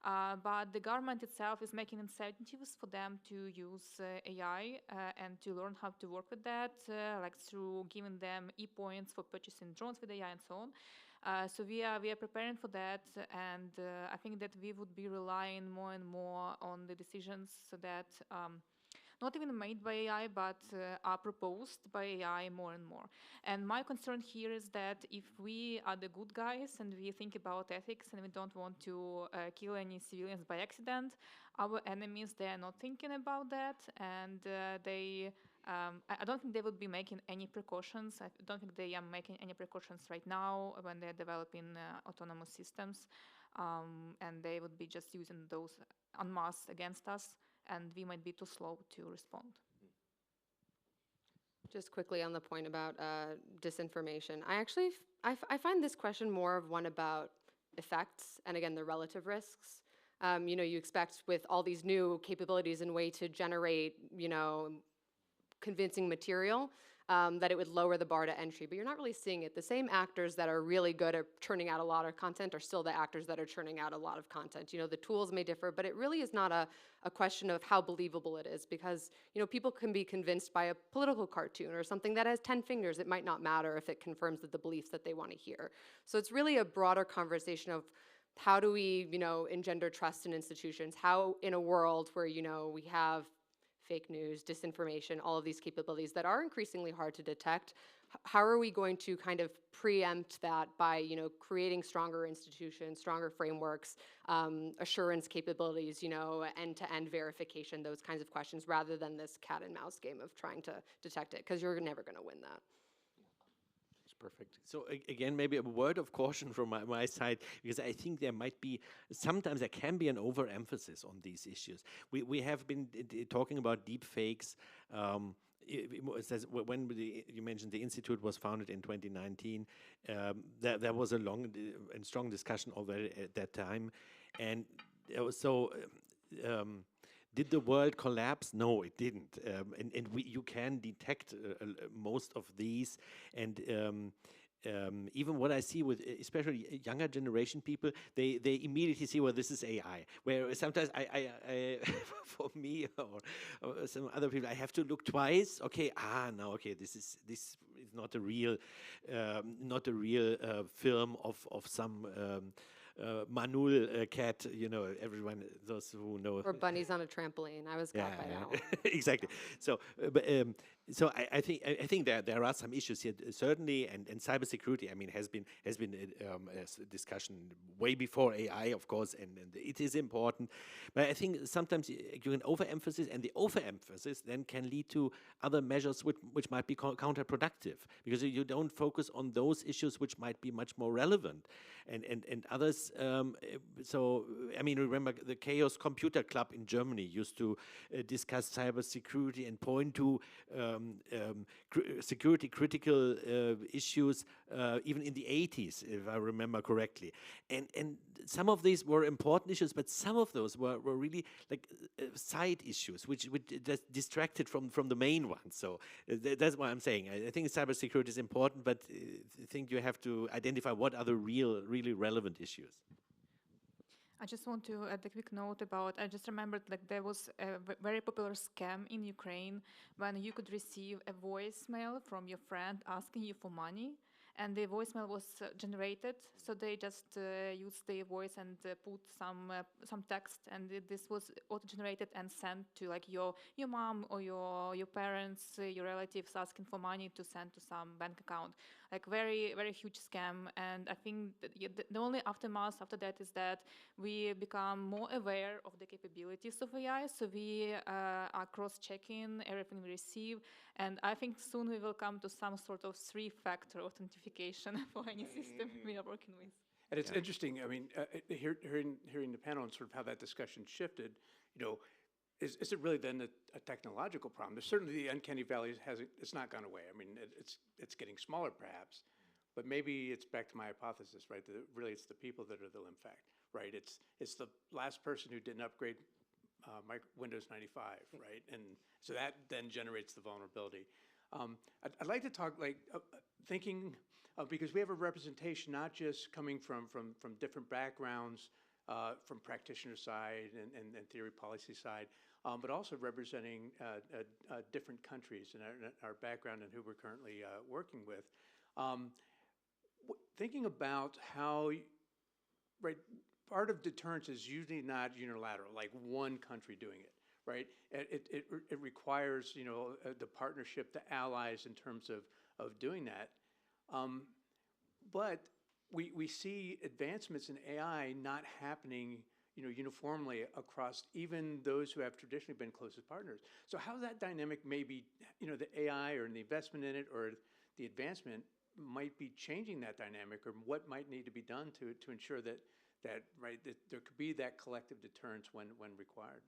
But the government itself is making incentives for them to use AI and to learn how to work with that, like through giving them e-points for purchasing drones with AI and so on. So we are preparing for that, and I think that we would be relying more and more on the decisions that not even made by AI, but are proposed by AI more and more. And my concern here is that if we are the good guys and we think about ethics and we don't want to kill any civilians by accident, our enemies, they are not thinking about that, and I don't think they would be making any precautions. I don't think they are making any precautions right now when they're developing autonomous systems, and they would be just using those en masse against us, and we might be too slow to respond. Just quickly on the point about disinformation, I find this question more of one about effects and again the relative risks. You know, you expect with all these new capabilities and way to generate, you know, convincing material, that it would lower the bar to entry, but you're not really seeing it. The same actors that are really good at churning out a lot of content are still the actors that are churning out a lot of content. You know, the tools may differ, but it really is not a question of how believable it is, because, you know, people can be convinced by a political cartoon or something that has 10 fingers. It might not matter if it confirms that the beliefs that they want to hear. So it's really a broader conversation of how do we, you know, engender trust in institutions? How in a world where, you know, we have fake news, disinformation, all of these capabilities that are increasingly hard to detect, how are we going to kind of preempt that by, you know, creating stronger institutions, stronger frameworks, assurance capabilities, you know, end-to-end verification, those kinds of questions, rather than this cat and mouse game of trying to detect it, because you're never going to win that. Perfect. So again, maybe a word of caution from my side, because I think there might be, sometimes there can be an overemphasis on these issues. We have been talking about deep fakes. It says when you mentioned the institute was founded in 2019, there was a long and strong discussion already at that time, and so. Did the world collapse? No, it didn't. And you can detect most of these. And even what I see with especially younger generation people, they immediately see, well, this is AI. Where sometimes I for me or some other people, I have to look twice. Okay, no, okay, this is not a real film of some. Manul cat, you know, everyone, those who know. Or bunnies on a trampoline. I was got by that one. Exactly. So, so I think there are some issues here, certainly, and cybersecurity, I mean, has been a discussion way before AI, of course, and it is important. But I think sometimes you can overemphasis, and the overemphasis then can lead to other measures which might be counterproductive, because you don't focus on those issues which might be much more relevant, and others. So, I mean, remember the Chaos Computer Club in Germany used to discuss cybersecurity and point to security critical issues even in the 80s, if I remember correctly. And some of these were important issues, but some of those were really like side issues, which just distracted from the main one. So that's what I'm saying. I think cybersecurity is important, but I think you have to identify what are the really relevant issues. I just want to add a quick note about, I just remembered like there was a very popular scam in Ukraine when you could receive a voicemail from your friend asking you for money, and the voicemail was generated, so they just used the voice and put some text, and this was auto-generated and sent to like your mom or your parents, your relatives asking for money to send to some bank account. Like very huge scam, and I think that the only aftermath after that is that we become more aware of the capabilities of AI, so we are cross-checking everything we receive, and I think soon we will come to some sort of 3-factor authentication for any system we are working with. And it's interesting, I mean, hearing the panel and sort of how that discussion shifted, you know, is it really then a technological problem? There's certainly the uncanny valley it's not gone away. I mean, it's getting smaller perhaps, but maybe it's back to my hypothesis, right? That really it's the people that are the impact, right? It's the last person who didn't upgrade Windows 95, right? And so that then generates the vulnerability. I'd like to talk thinking because we have a representation not just coming from different backgrounds, from practitioner side and theory policy side, but also representing different countries and our background and who we're currently working with. Thinking about how, right, part of deterrence is usually not unilateral, like one country doing it, right? It requires, you know, the partnership, the allies in terms of doing that. But we see advancements in AI not happening, you know, uniformly across even those who have traditionally been closest partners. So how that dynamic may be, you know, the AI or the investment in it or the advancement might be changing that dynamic, or what might need to be done to ensure that right, that there could be that collective deterrence when required.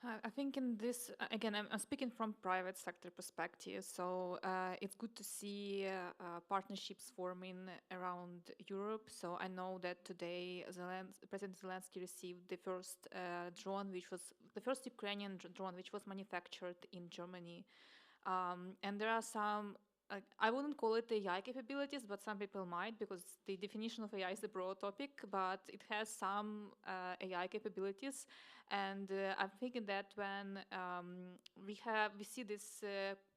I think in this, again, I'm speaking from private sector perspective, so it's good to see partnerships forming around Europe. So I know that today President Zelensky received the first drone, which was the first Ukrainian drone, which was manufactured in Germany. And there are some, I wouldn't call it AI capabilities, but some people might, because the definition of AI is a broad topic, but it has some AI capabilities. And I'm thinking that when we see this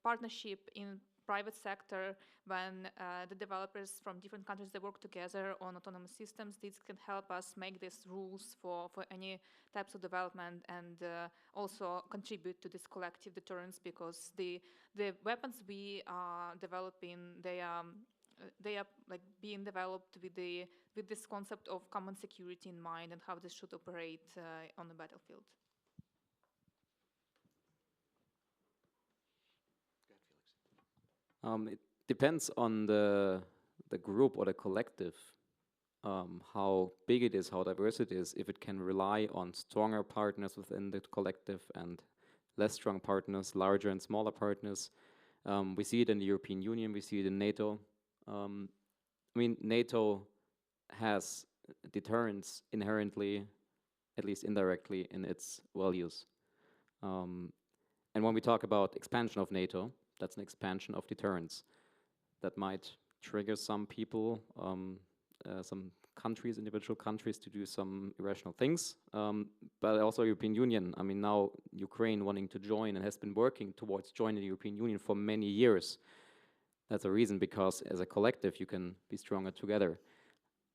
partnership in private sector, when the developers from different countries, they work together on autonomous systems, this can help us make these rules for any types of development, and also contribute to this collective deterrence, because the weapons we are developing, they are like being developed with this concept of common security in mind, and how this should operate on the battlefield. It depends on the group or the collective, how big it is, how diverse it is, if it can rely on stronger partners within the collective and less strong partners, larger and smaller partners. We see it in the European Union, we see it in NATO. I mean, NATO has deterrence inherently, at least indirectly, in its values. And when we talk about expansion of NATO, that's an expansion of deterrence. That might trigger some people, some countries, individual countries, to do some irrational things, but also European Union. I mean, now Ukraine wanting to join and has been working towards joining the European Union for many years. That's a reason, because as a collective you can be stronger together.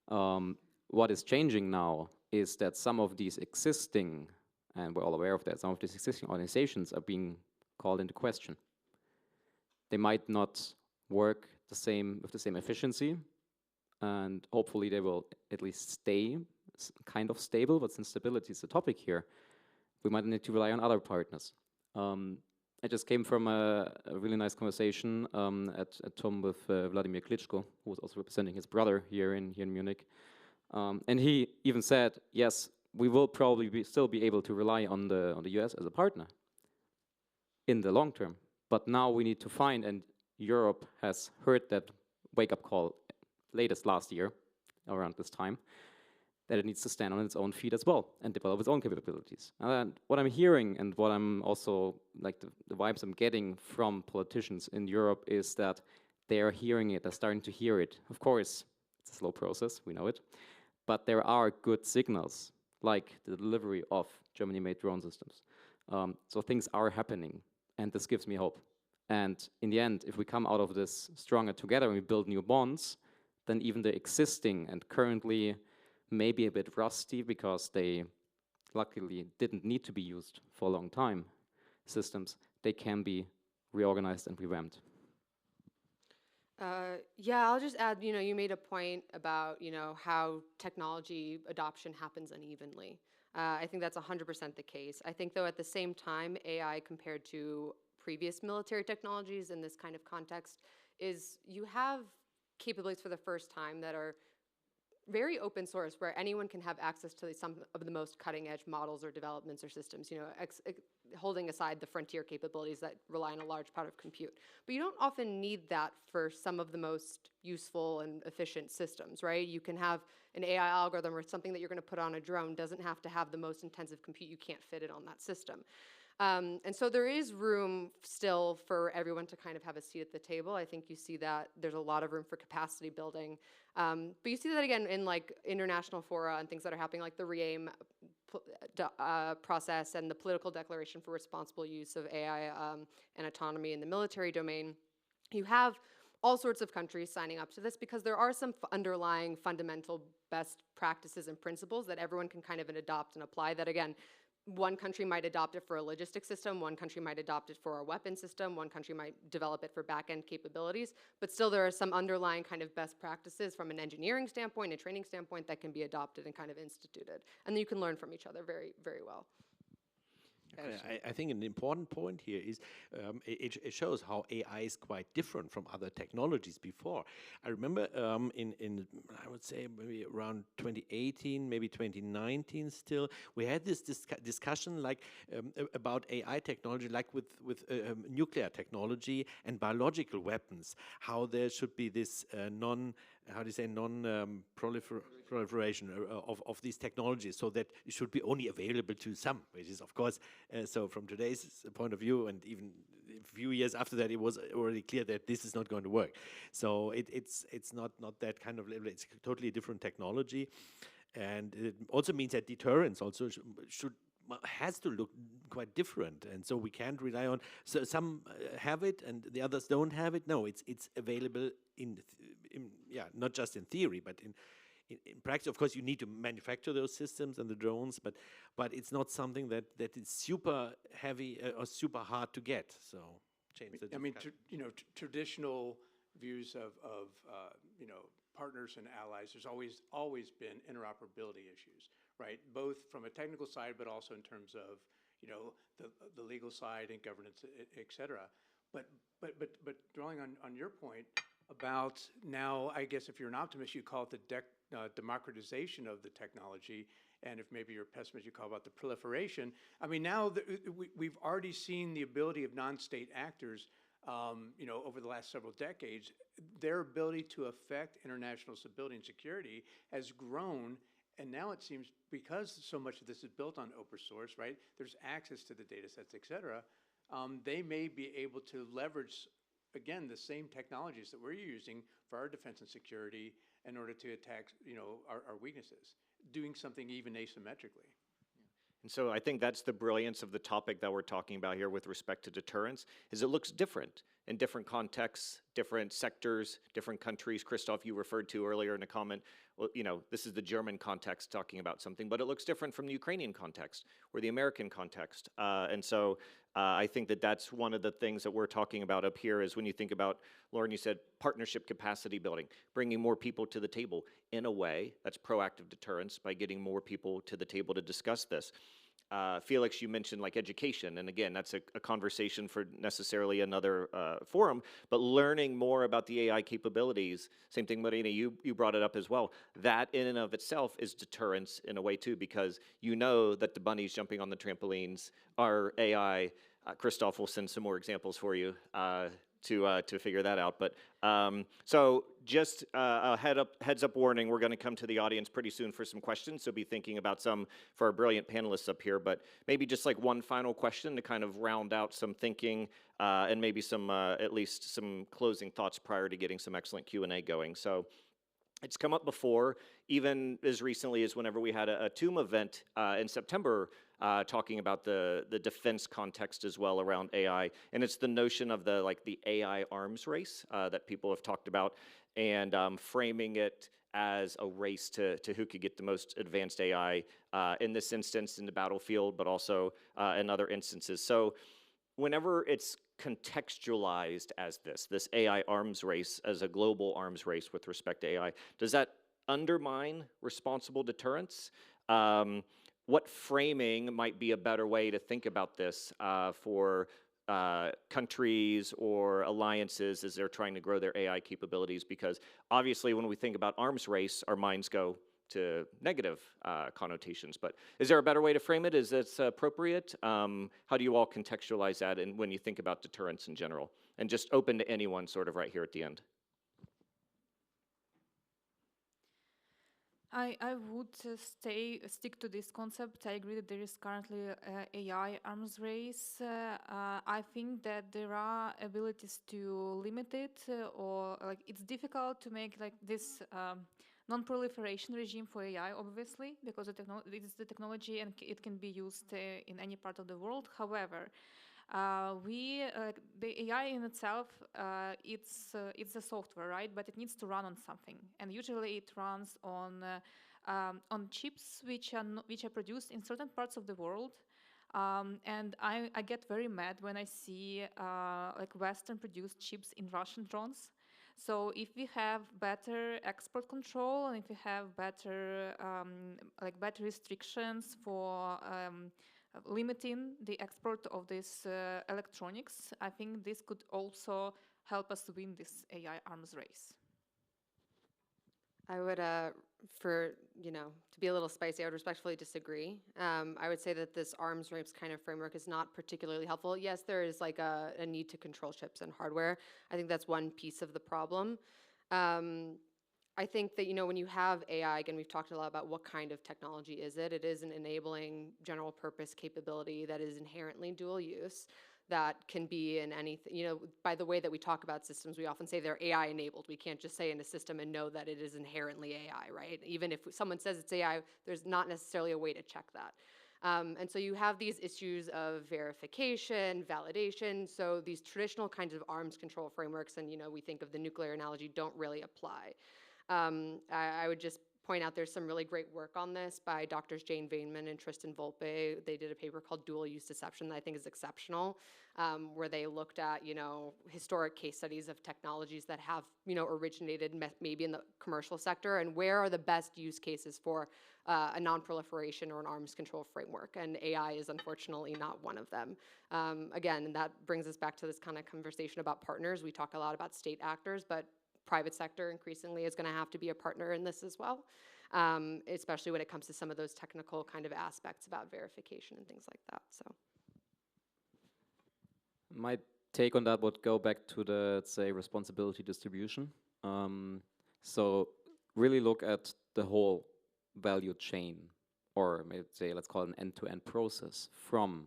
What is changing now is that some of these existing, and we're all aware of that, some of these existing organizations are being called into question. They might not work with the same efficiency, and hopefully they will at least stay kind of stable, but since stability is the topic here, we might need to rely on other partners. I just came from a really nice conversation at TUM with Vladimir Klitschko, who was also representing his brother here in Munich. And he even said, yes, we will probably still be able to rely on the US as a partner in the long term. But now we need to find, and Europe has heard that wake-up call latest last year, around this time, that it needs to stand on its own feet as well and develop its own capabilities. And what I'm hearing, and what I'm also, like the vibes I'm getting from politicians in Europe, is that they are hearing it, they're starting to hear it. Of course, it's a slow process, we know it, but there are good signals, like the delivery of Germany-made drone systems. So things are happening, and this gives me hope. And in the end, if we come out of this stronger together and we build new bonds, then even the existing and currently maybe a bit rusty, because they luckily didn't need to be used for a long time, systems, they can be reorganized and revamped. Yeah, I'll just add, you made a point about, how technology adoption happens unevenly. I think that's 100% the case. I think, though, at the same time, AI compared to previous military technologies in this kind of context is you have capabilities for the first time that are very open source, where anyone can have access to some of the most cutting edge models or developments or systems, holding aside the frontier capabilities that rely on a large part of compute. But you don't often need that for some of the most useful and efficient systems, right? You can have an AI algorithm or something that you're going to put on a drone doesn't have to have the most intensive compute. You can't fit it on that system. And so there is room still for everyone to kind of have a seat at the table. I think you see that there's a lot of room for capacity building. But you see that again in like international fora and things that are happening, like the REAIM process and the political declaration for responsible use of AI and autonomy in the military domain. You have all sorts of countries signing up to this because there are some underlying fundamental best practices and principles that everyone can kind of adopt and apply that, again, one country might adopt it for a logistics system, one country might adopt it for a weapon system, one country might develop it for back-end capabilities, but still there are some underlying kind of best practices from an engineering standpoint, a training standpoint that can be adopted and kind of instituted. And then you can learn from each other very, very well. I think an important point here is it shows how AI is quite different from other technologies before. I remember in I would say maybe around 2018, maybe 2019 still, we had this discussion like about AI technology, like with nuclear technology and biological weapons, how there should be this proliferation of these technologies, so that it should be only available to some, which is of course, so from today's point of view, and even a few years after that, it was already clear that this is not going to work. So it's not that kind of level, it's a totally different technology. And it also means that deterrence also has to look quite different, and so we can't rely on, so some have it and the others don't have it. No, it's available in not just in theory, but in practice. Of course, you need to manufacture those systems and the drones, but it's not something that is super heavy or super hard to get. So change the. I mean, traditional views of partners and allies. There's always been interoperability issues, right? Both from a technical side, but also in terms of the legal side and governance, et cetera. But drawing on your point about now, I guess if you're an optimist, you call it the democratization of the technology, and if maybe you're a pessimist, you call about the proliferation. I mean, now we've already seen the ability of non-state actors, over the last several decades. Their ability to affect international stability and security has grown, and now it seems, because so much of this is built on open source, right? There's access to the data sets, et cetera. They may be able to leverage, again, the same technologies that we're using for our defense and security in order to attack, our weaknesses, doing something even asymmetrically. And so I think that's the brilliance of the topic that we're talking about here with respect to deterrence, is it looks different in different contexts, different sectors, different countries. Christoph, you referred to earlier in a comment, well, this is the German context talking about something, but it looks different from the Ukrainian context or the American context. And so I think that that's one of the things that we're talking about up here, is when you think about, Lauren, you said partnership capacity building, bringing more people to the table. In a way, that's proactive deterrence by getting more people to the table to discuss this. Felix, you mentioned like education, and again, that's a conversation for necessarily another forum, but learning more about the AI capabilities, same thing, Maryna, you brought it up as well. That in and of itself is deterrence in a way too, because you know that the bunnies jumping on the trampolines are AI. Christoph will send some more examples for you to figure that out. But so just a heads up warning, we're going to come to the audience pretty soon for some questions, so be thinking about some for our brilliant panelists up here. But maybe just like one final question to kind of round out some thinking and maybe some at least some closing thoughts prior to getting some excellent Q&A going. So it's come up before, even as recently as whenever we had a TUM event in September, talking about the defense context as well around AI, and it's the notion of the AI arms race that people have talked about, and framing it as a race to who could get the most advanced AI in this instance in the battlefield, but also in other instances. So whenever it's contextualized as this AI arms race as a global arms race with respect to AI, does that undermine responsible deterrence? What framing might be a better way to think about this for countries or alliances as they're trying to grow their AI capabilities? Because obviously when we think about arms race, our minds go to negative connotations, but is there a better way to frame it? Is this appropriate? How do you all contextualize that and when you think about deterrence in general? And just open to anyone sort of right here at the end. I would stick to this concept. I agree that there is currently AI arms race. I think that there are abilities to limit it, or like it's difficult to make like this non-proliferation regime for AI, obviously, because it is the technology and it can be used in any part of the world. However, the AI in itself, it's a software, right? But it needs to run on something, and usually it runs on chips which are produced in certain parts of the world. And I get very mad when I see like Western-produced chips in Russian drones. So if we have better export control, and if we have better better restrictions for limiting the export of this electronics, I think this could also help us win this AI arms race. I would, to be a little spicy, I would respectfully disagree. I would say that this arms race kind of framework is not particularly helpful. Yes, there is like a need to control chips and hardware. I think that's one piece of the problem. I think that, when you have AI, again, we've talked a lot about what kind of technology is it. It is an enabling general purpose capability that is inherently dual use, that can be in anything. By the way that we talk about systems, we often say they're AI enabled. We can't just say in a system and know that it is inherently AI, right? Even if someone says it's AI, there's not necessarily a way to check that. And so you have these issues of verification, validation. So these traditional kinds of arms control frameworks, and we think of the nuclear analogy, don't really apply. I would just point out there's some really great work on this by Drs. Jane Vaneman and Tristan Volpe. They did a paper called Dual Use Deception that I think is exceptional, where they looked at, historic case studies of technologies that have, originated maybe in the commercial sector, and where are the best use cases for a non-proliferation or an arms control framework. And AI is unfortunately not one of them. Again, and that brings us back to this kind of conversation about partners. We talk a lot about state actors, but private sector increasingly is going to have to be a partner in this as well, especially when it comes to some of those technical kind of aspects about verification and things like that. So, my take on that would go back to the, let's say, responsibility distribution. So really look at the whole value chain, or maybe say, let's call it an end-to-end process from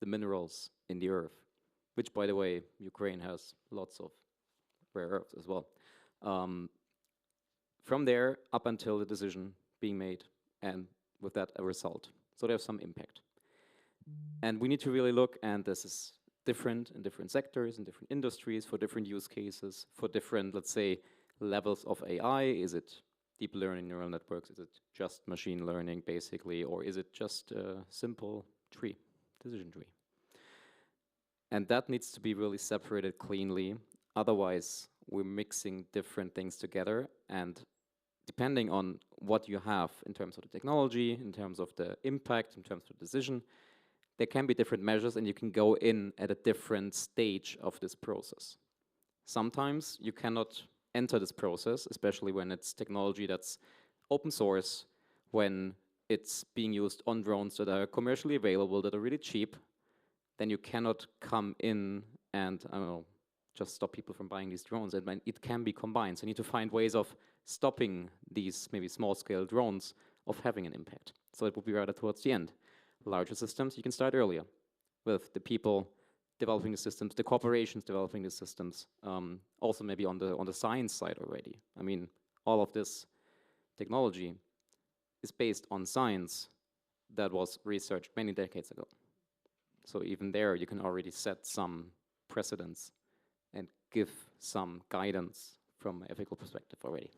the minerals in the earth, which, by the way, Ukraine has lots of rare earths as well. From there up until the decision being made, and with that a result. So there's some impact. And we need to really look, and this is different in different sectors, in different industries, for different use cases, for different, let's say, levels of AI. Is it deep learning neural networks? Is it just machine learning, basically? Or is it just a simple tree, decision tree? And that needs to be really separated cleanly. Otherwise, we're mixing different things together, and depending on what you have in terms of the technology, in terms of the impact, in terms of the decision, there can be different measures, and you can go in at a different stage of this process. Sometimes you cannot enter this process, especially when it's technology that's open source, when it's being used on drones that are commercially available, that are really cheap. Then you cannot come in and, I don't know, just stop people from buying these drones. It can be combined. So you need to find ways of stopping these maybe small-scale drones of having an impact. So it would be rather towards the end. Larger systems, you can start earlier with the people developing the systems, the corporations developing the systems, also maybe on the science side already. I mean, all of this technology is based on science that was researched many decades ago. So even there, you can already set some precedents and give some guidance from an ethical perspective already.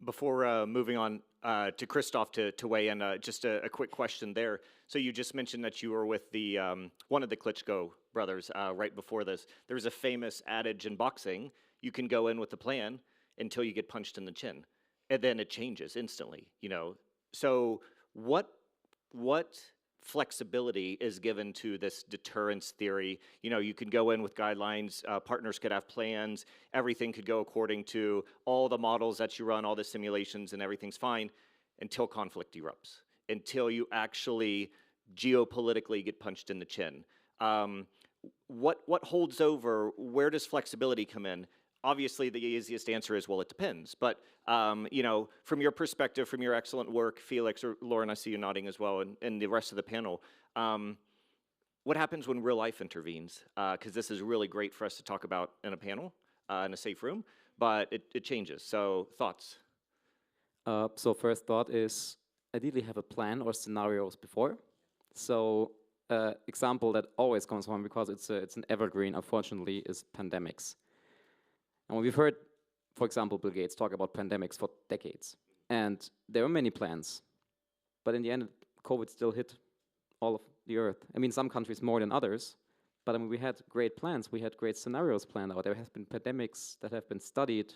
Before moving on to Christoph to weigh in, just a quick question there. So you just mentioned that you were with the one of the Klitschko brothers right before this. There's a famous adage in boxing: you can go in with a plan until you get punched in the chin, and then it changes instantly. So what flexibility is given to this deterrence theory? You can go in with guidelines, partners could have plans, everything could go according to all the models that you run, all the simulations, and everything's fine until conflict erupts, until you actually geopolitically get punched in the chin. What holds over? Where does flexibility come in? Obviously, the easiest answer is, well, it depends. But, from your perspective, from your excellent work, Felix, or Lauren, I see you nodding as well, and the rest of the panel, what happens when real life intervenes? Because this is really great for us to talk about in a panel, in a safe room, but it changes. So, thoughts? So first thought is, ideally have a plan or scenarios before. So, example that always comes from, because it's an evergreen, unfortunately, is pandemics. And we've heard, for example, Bill Gates talk about pandemics for decades. And there were many plans. But in the end, COVID still hit all of the earth. I mean, some countries more than others. But I mean, we had great plans. We had great scenarios planned out. There have been pandemics that have been studied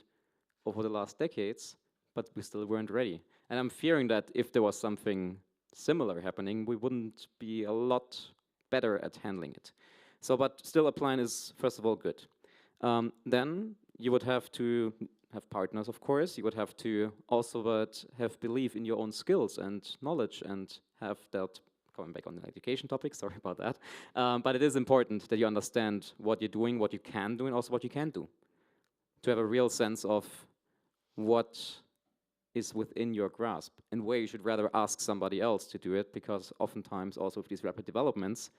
over the last decades, but we still weren't ready. And I'm fearing that if there was something similar happening, we wouldn't be a lot better at handling it. So, but still a plan is, first of all, good. Then you would have to have partners, of course. You would have to also have belief in your own skills and knowledge and have that, coming back on the education topic, sorry about that. But it is important that you understand what you're doing, what you can do, and also what you can't do. To have a real sense of what is within your grasp and where you should rather ask somebody else to do it, because oftentimes also with these rapid developments,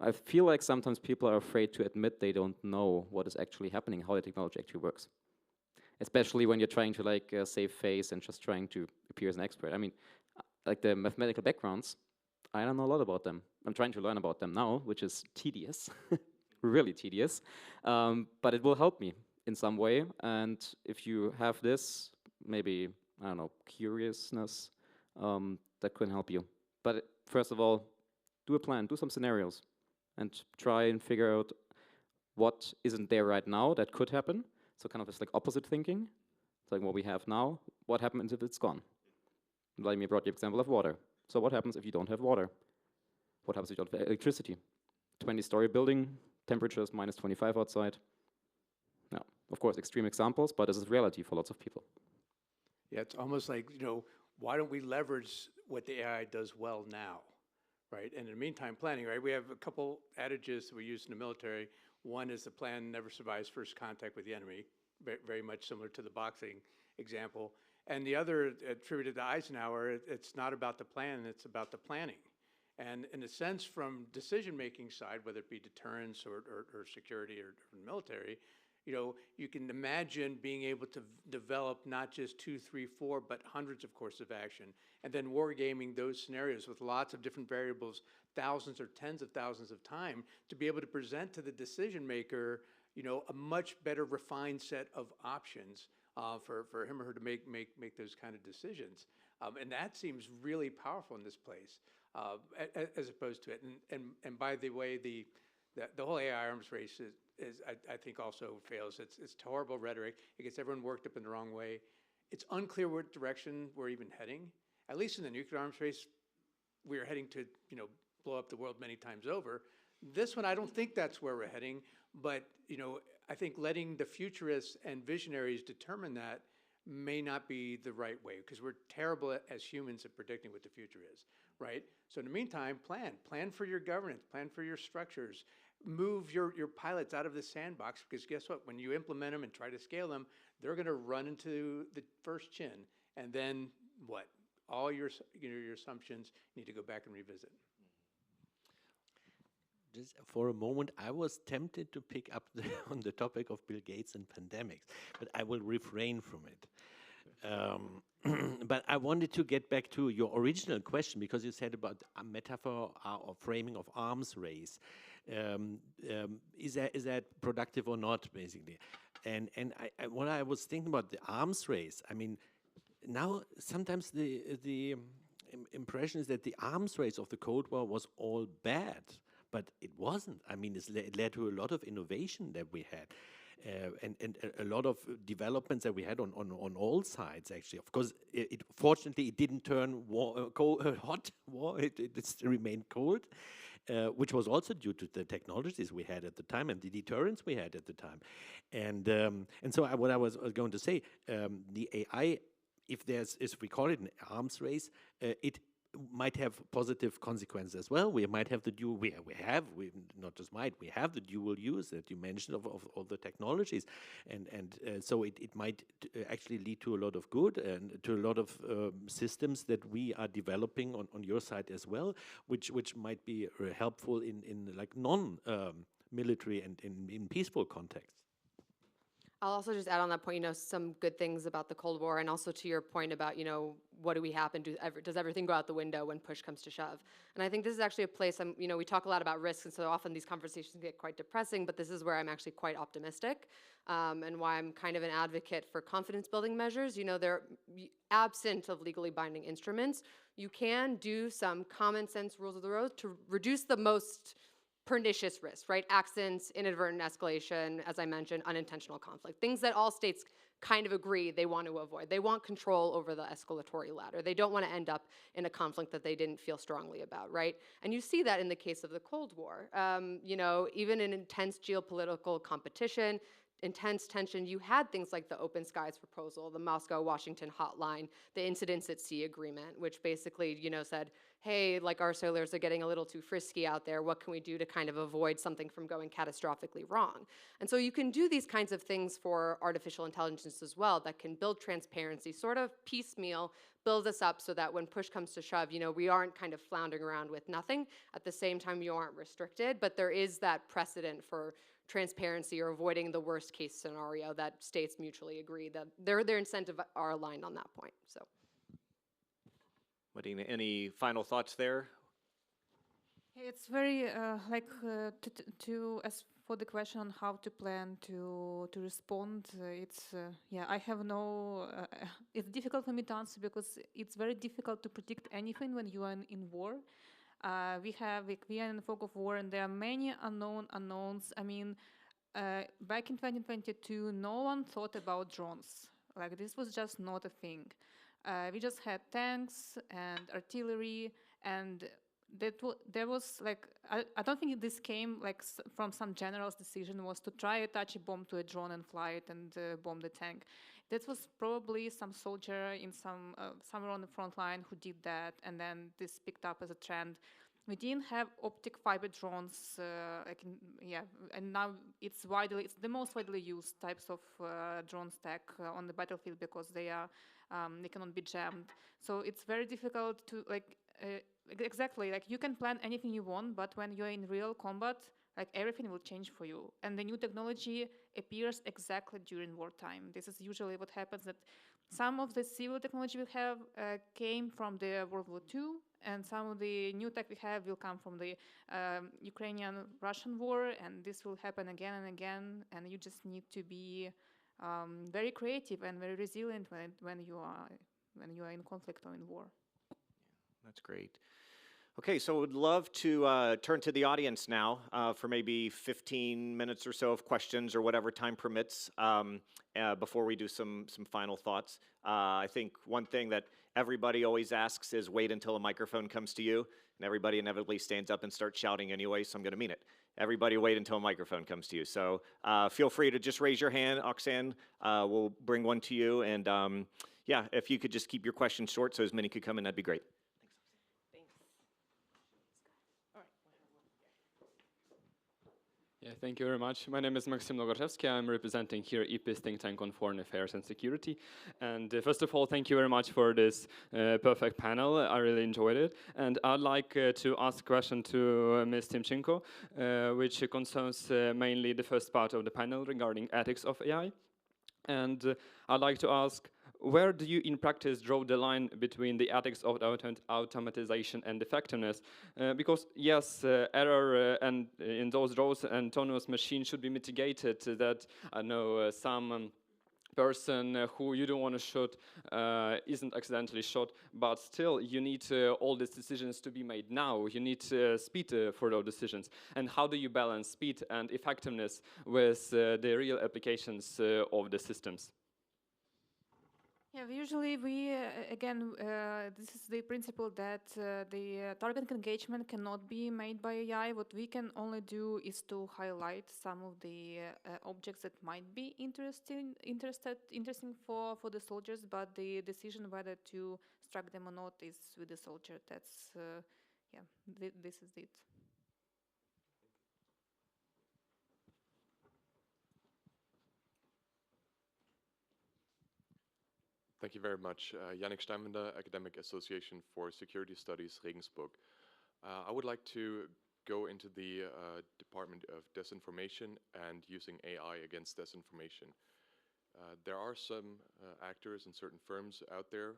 I feel like sometimes people are afraid to admit they don't know what is actually happening, how the technology actually works. Especially when you're trying to like save face and just trying to appear as an expert. I mean, like the mathematical backgrounds, I don't know a lot about them. I'm trying to learn about them now, which is tedious, really tedious, but it will help me in some way. And if you have this, maybe, I don't know, curiousness, that can help you. But first of all, do a plan, do some scenarios, and try and figure out what isn't there right now that could happen. So kind of it's like opposite thinking. It's like what we have now, what happens if it's gone? Vladimir brought the example of water. So what happens if you don't have water? What happens if you don't have electricity? 20-story building, temperatures minus 25 outside. Now, of course, extreme examples, but this is reality for lots of people. Yeah, it's almost like, why don't we leverage what the AI does well now, right? And in the meantime, planning, right? We have a couple adages that we use in the military. One is the plan never survives first contact with the enemy, very much similar to the boxing example. And the other, attributed to Eisenhower, it's not about the plan, it's about the planning. And in a sense, from decision-making side, whether it be deterrence or security or military, you can imagine being able to develop not just 2, 3, 4, but hundreds of courses of action, and then wargaming those scenarios with lots of different variables, thousands or tens of thousands of time, to be able to present to the decision maker, a much better refined set of options for him or her to make those kind of decisions. And that seems really powerful in this place, as opposed to it. And by the way, the whole AI arms race is I think also fails. It's horrible rhetoric. It gets everyone worked up in the wrong way. It's unclear what direction we're even heading. At least in the nuclear arms race, we're heading to blow up the world many times over. This one, I don't think that's where we're heading. But I think letting the futurists and visionaries determine that may not be the right way, because we're terrible as humans at predicting what the future is, right? So in the meantime, plan for your governance, plan for your structures, move your pilots out of the sandbox, because guess what? When you implement them and try to scale them, they're going to run into the first chin, and then what? All your assumptions need to go back and revisit. Just for a moment, I was tempted to pick up on the topic of Bill Gates and pandemics, but I will refrain from it. But I wanted to get back to your original question, because you said about a metaphor or framing of arms race. Is that productive or not, basically? And what I was thinking about the arms race, I mean, now sometimes the impression is that the arms race of the Cold War was all bad. But it wasn't. I mean, it led to a lot of innovation that we had, and a lot of developments that we had on all sides, actually. Of course, fortunately, it didn't turn hot war. It remained cold, which was also due to the technologies we had at the time and the deterrence we had at the time. And so what I was going to say, the AI, if we call it an arms race, it might have positive consequences as well. We might have the dual, we have the dual use that you mentioned of all the technologies, and so it might actually lead to a lot of good and to a lot of systems that we are developing on your side as well, which might be helpful in like non-military and in peaceful contexts. I'll also just add on that point, some good things about the Cold War, and also to your point about, what do we happen? Does everything go out the window when push comes to shove? And I think this is actually a place, we talk a lot about risks, and so often these conversations get quite depressing, but this is where I'm actually quite optimistic, and why I'm kind of an advocate for confidence-building measures. They're absent of legally binding instruments. You can do some common sense rules of the road to reduce the most pernicious risks, right? Accidents, inadvertent escalation, as I mentioned, unintentional conflict, things that all states kind of agree they want to avoid. They want control over the escalatory ladder. They don't want to end up in a conflict that they didn't feel strongly about, right? And you see that in the case of the Cold War. You know, even in intense geopolitical competition, intense tension, you had things like the Open Skies proposal, the Moscow-Washington hotline, the Incidents at Sea agreement, which basically, you know, said, hey, like our sailors are getting a little too frisky out there. What can we do to kind of avoid something from going catastrophically wrong? And so you can do these kinds of things for artificial intelligence as well that can build transparency, sort of piecemeal, build us up so that when push comes to shove, you know, we aren't kind of floundering around with nothing. At the same time, you aren't restricted, but there is that precedent for transparency or avoiding the worst case scenario that states mutually agree that their incentives are aligned on that point. So, Maryna, any final thoughts there? It's very as for the question on how to plan to respond. Yeah, I have no. It's difficult for me to answer because it's very difficult to predict anything when you are in war. We are in the fog of war, and there are many unknowns. I mean, back in 2022, no one thought about drones. Like, this was just not a thing. We just had tanks and artillery, and there was like, I don't think this came like from some general's decision was to try to attach a bomb to a drone and fly it and bomb the tank. That was probably some soldier in somewhere on the front line who did that, and then this picked up as a trend. We didn't have optic fiber drones, and now it's the most widely used types of drone stack on the battlefield because they cannot be jammed. So it's very difficult to exactly, like, you can plan anything you want, but when you're in real combat, like, everything will change for you. And the new technology appears exactly during wartime. This is usually what happens, that some of the civil technology we have came from the World War II, and some of the new tech we have will come from the Ukrainian-Russian war, and this will happen again and again, and you just need to be very creative and very resilient when you are in conflict or in war. That's great. Okay, so would love to turn to the audience now for maybe 15 minutes or so of questions or whatever time permits before we do some final thoughts. I think one thing that everybody always asks is wait until a microphone comes to you, and everybody inevitably stands up and starts shouting anyway, so I'm going to mean it. Everybody wait until a microphone comes to you. So feel free to just raise your hand, Oksana. We'll bring one to you, and yeah, if you could just keep your questions short so as many could come in, that'd be great. Yeah, thank you very much. My name is Maxim Logorzewski. I'm representing here IPIS think tank on foreign affairs and security. And first of all, thank you very much for this perfect panel. I really enjoyed it. And I'd like to ask a question to Ms. Tymchenko, which concerns mainly the first part of the panel regarding ethics of AI. And I'd like to ask, where do you in practice draw the line between the ethics of automatization and effectiveness? Because yes, error and in those roles, autonomous machines should be mitigated that, I know, some person who you don't want to shoot isn't accidentally shot, but still you need all these decisions to be made now. You need speed for those decisions. And how do you balance speed and effectiveness with the real applications of the systems? Yeah, usually this is the principle that the target engagement cannot be made by AI. What we can only do is to highlight some of the objects that might be interesting for the soldiers, but the decision whether to strike them or not is with the soldier. That's, this is it. Thank you very much. Yannick Steinwender, Academic Association for Security Studies, Regensburg. I would like to go into the Department of Disinformation and using AI against disinformation. There are some actors and certain firms out there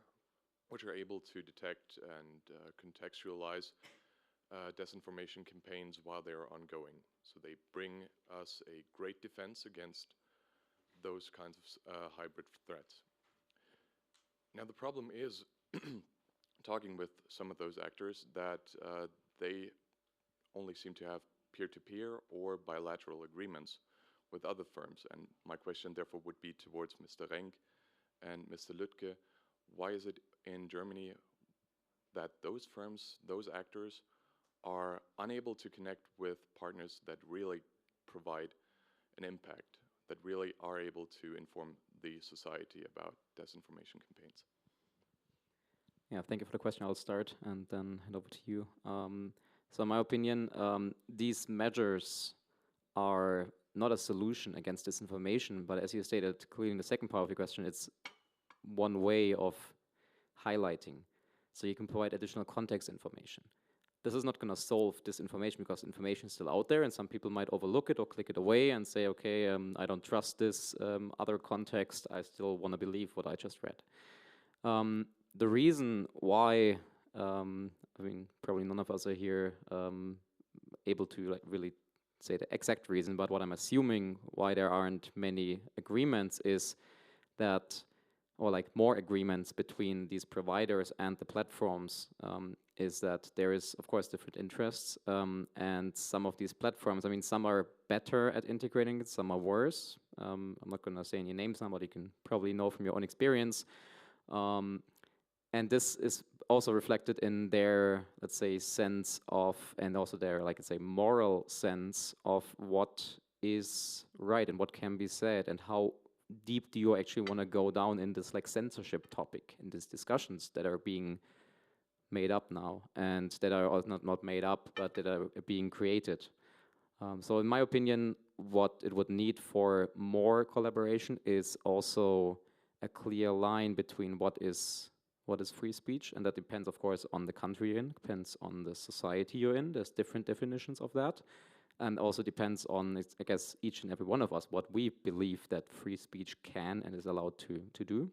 which are able to detect and contextualize disinformation campaigns while they are ongoing. So they bring us a great defense against those kinds of hybrid threats. Now the problem is, talking with some of those actors, that they only seem to have peer-to-peer or bilateral agreements with other firms. And my question therefore would be towards Mr. Renk and Mr. Lütge. Why is it in Germany that those firms, those actors, are unable to connect with partners that really provide an impact, that really are able to inform the society about disinformation campaigns? Yeah, thank you for the question. I'll start and then hand over to you. So in my opinion, these measures are not a solution against disinformation, but as you stated clearly in the second part of your question, it's one way of highlighting. So you can provide additional context information. This is not going to solve disinformation because information is still out there and some people might overlook it or click it away and say, okay, I don't trust this other context, I still want to believe what I just read. The reason why, I mean, probably none of us are here able to like really say the exact reason, but what I'm assuming why there aren't many agreements is that, or like more agreements between these providers and the platforms, is that there is, of course, different interests, and some of these platforms, I mean, some are better at integrating it, some are worse. I'm not going to say any names now, but you can probably know from your own experience. And this is also reflected in their, let's say, sense of, and also their, like, let's say, moral sense of what is right and what can be said, and how deep do you actually want to go down in this, like, censorship topic, in these discussions that are being made up now, and that are not made up, but that are being created. So in my opinion, what it would need for more collaboration is also a clear line between what is free speech, and that depends, of course, on the country you're in, depends on the society you're in. There's different definitions of that, and also depends on, I guess, each and every one of us, what we believe that free speech can and is allowed to do.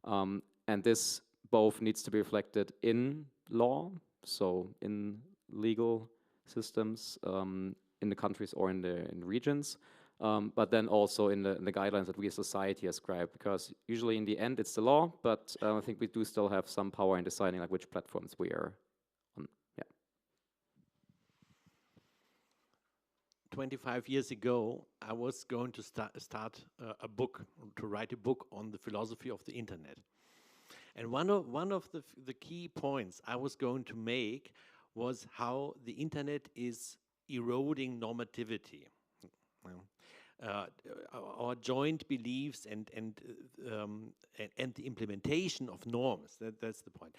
And this both needs to be reflected in law, so in legal systems, in the countries or in regions, but then also in the guidelines that we as society ascribe, because usually in the end it's the law, but I think we do still have some power in deciding like which platforms we are on. Yeah. 25 years ago, I was going to start a book, to write a book on the philosophy of the internet. And one of the key points I was going to make was how the internet is eroding normativity. Our joint beliefs and the implementation of norms. That's the point.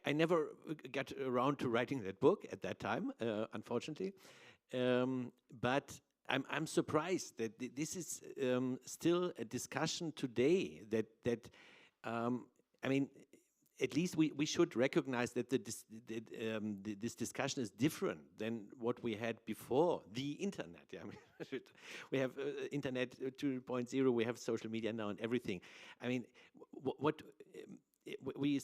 I never got around to writing that book at that time, unfortunately. But I'm surprised that this is still a discussion today. I mean, at least we should recognize that this discussion is different than what we had before the internet. Yeah, I mean, we have internet 2.0, we have social media now and everything. I mean, what we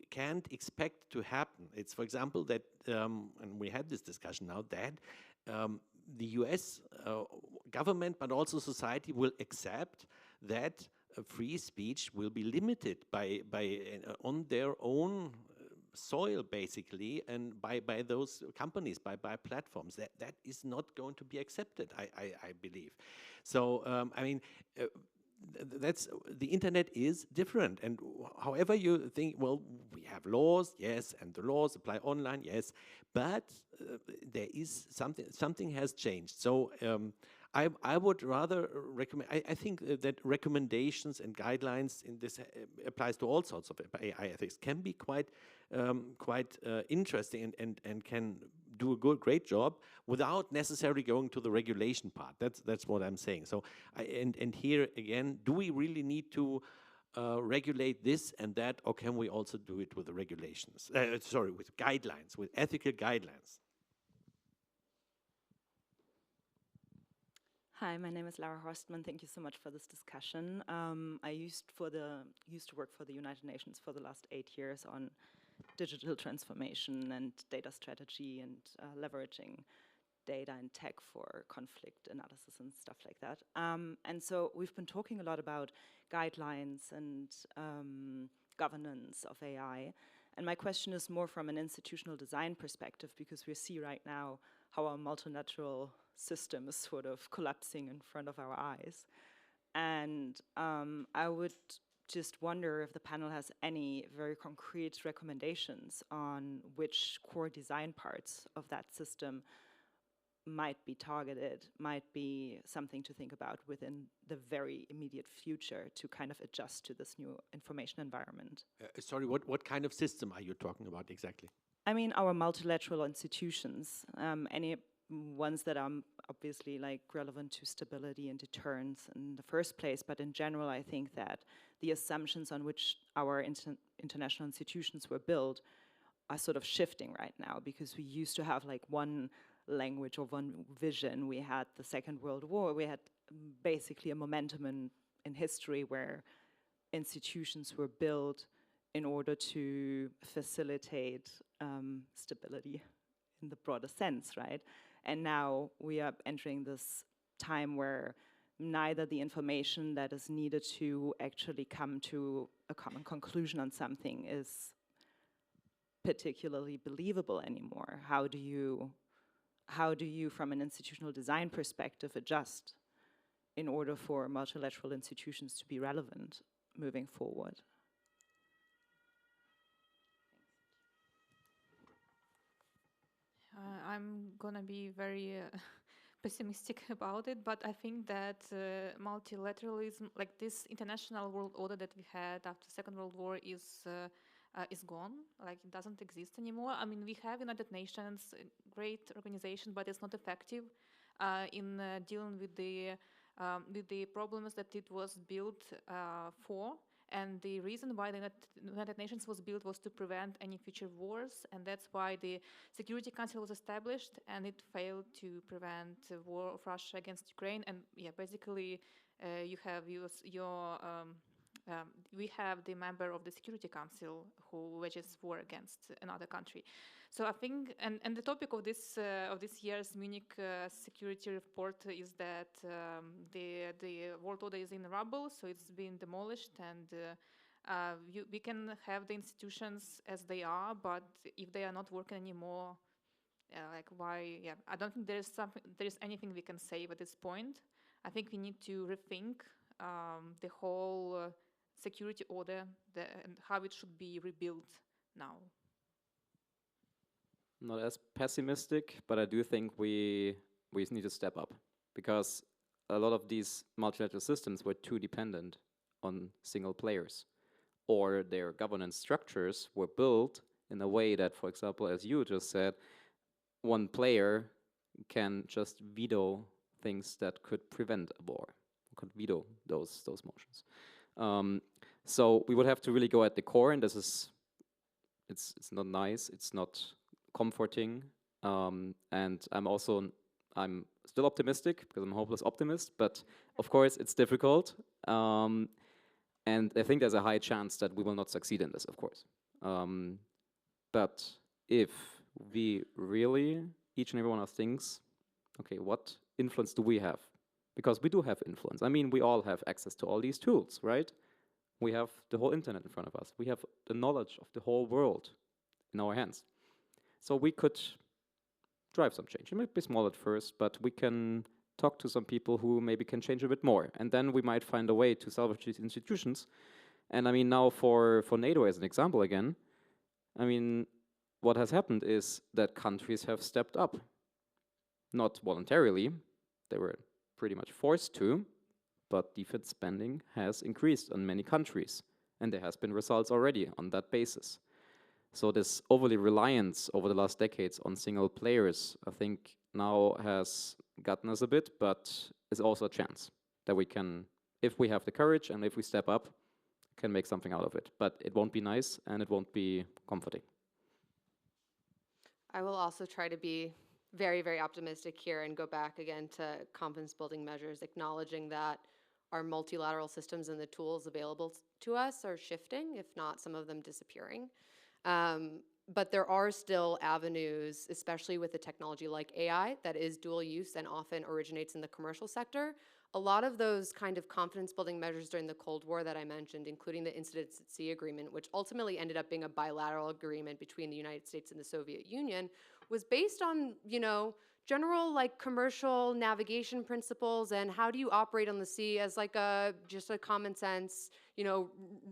can't expect to happen. It's, for example, that, and we had this discussion now, that the US government, but also society, will accept that free speech will be limited on their own soil, basically, and by those companies, by platforms. That is not going to be accepted, I believe. So I mean, that's, the internet is different, and however you think, well, we have laws, yes, and the laws apply online, yes, but there is something has changed. So I would rather recommend, I think that recommendations and guidelines in this applies to all sorts of AI ethics, can be quite interesting and can do a great job without necessarily going to the regulation part. That's what I'm saying. So and here again, do we really need to regulate this and that, or can we also do it with the regulations? With guidelines, with ethical guidelines. Hi, my name is Lara Horstman. Thank you so much for this discussion. I used to work for the United Nations for the last 8 years on digital transformation and data strategy and leveraging data and tech for conflict analysis and stuff like that. And so we've been talking a lot about guidelines and governance of AI. And my question is more from an institutional design perspective, because we see right now how our multilateral system is sort of collapsing in front of our eyes. And I would just wonder if the panel has any very concrete recommendations on which core design parts of that system might be targeted, might be something to think about within the very immediate future to kind of adjust to this new information environment. Sorry, what kind of system are you talking about exactly? I mean, our multilateral institutions, any ones that are obviously like relevant to stability and deterrence in the first place, but in general, I think that the assumptions on which our international institutions were built are sort of shifting right now, because we used to have like one language or one vision. We had the Second World War, we had basically a momentum in history where institutions were built in order to facilitate stability in the broader sense, right? And now we are entering this time where neither the information that is needed to actually come to a common conclusion on something is particularly believable anymore. How do you, from an institutional design perspective, adjust in order for multilateral institutions to be relevant moving forward? I'm gonna be very pessimistic about it, but I think that multilateralism, like this international world order that we had after the Second World War, is gone. Like, it doesn't exist anymore. I mean, we have United Nations, a great organization, but it's not effective in dealing with the problems that it was built for. And the reason why the United Nations was built was to prevent any future wars, and that's why the Security Council was established, and it failed to prevent the war of Russia against Ukraine. And yeah, basically, you have we have the member of the Security Council who wages war against another country. So I think, and the topic of this year's Munich security report is that the world order is in rubble, so it's been demolished, and we can have the institutions as they are, but if they are not working anymore, like why? Yeah, I don't think there is anything we can save at this point. I think we need to rethink the whole security order and how it should be rebuilt now. Not as pessimistic, but I do think we need to step up, because a lot of these multilateral systems were too dependent on single players, or their governance structures were built in a way that, for example, as you just said, one player can just veto things that could prevent a war, could veto those motions. So we would have to really go at the core, and this is, it's not nice, it's not comforting, and I'm still optimistic, because I'm a hopeless optimist, but of course it's difficult, and I think there's a high chance that we will not succeed in this, of course. But if we really, each and every one of us thinks, okay, what influence do we have? Because we do have influence. I mean, we all have access to all these tools, right? We have the whole internet in front of us. We have the knowledge of the whole world in our hands. So we could drive some change. It might be small at first, but we can talk to some people who maybe can change a bit more. And then we might find a way to salvage these institutions. And I mean, now for NATO as an example again, I mean, what has happened is that countries have stepped up. Not voluntarily, they were pretty much forced to, but defense spending has increased in many countries. And there has been results already on that basis. So this overly reliance over the last decades on single players, I think now has gotten us a bit, but is also a chance that we can, if we have the courage and if we step up, can make something out of it. But it won't be nice and it won't be comforting. I will also try to be very, very optimistic here and go back again to confidence building measures, acknowledging that our multilateral systems and the tools available to us are shifting, if not some of them disappearing. But there are still avenues, especially with a technology like AI, that is dual use and often originates in the commercial sector. A lot of those kind of confidence building measures during the Cold War that I mentioned, including the Incidents at Sea Agreement, which ultimately ended up being a bilateral agreement between the United States and the Soviet Union, was based on, general like commercial navigation principles and how do you operate on the sea as like just a common sense,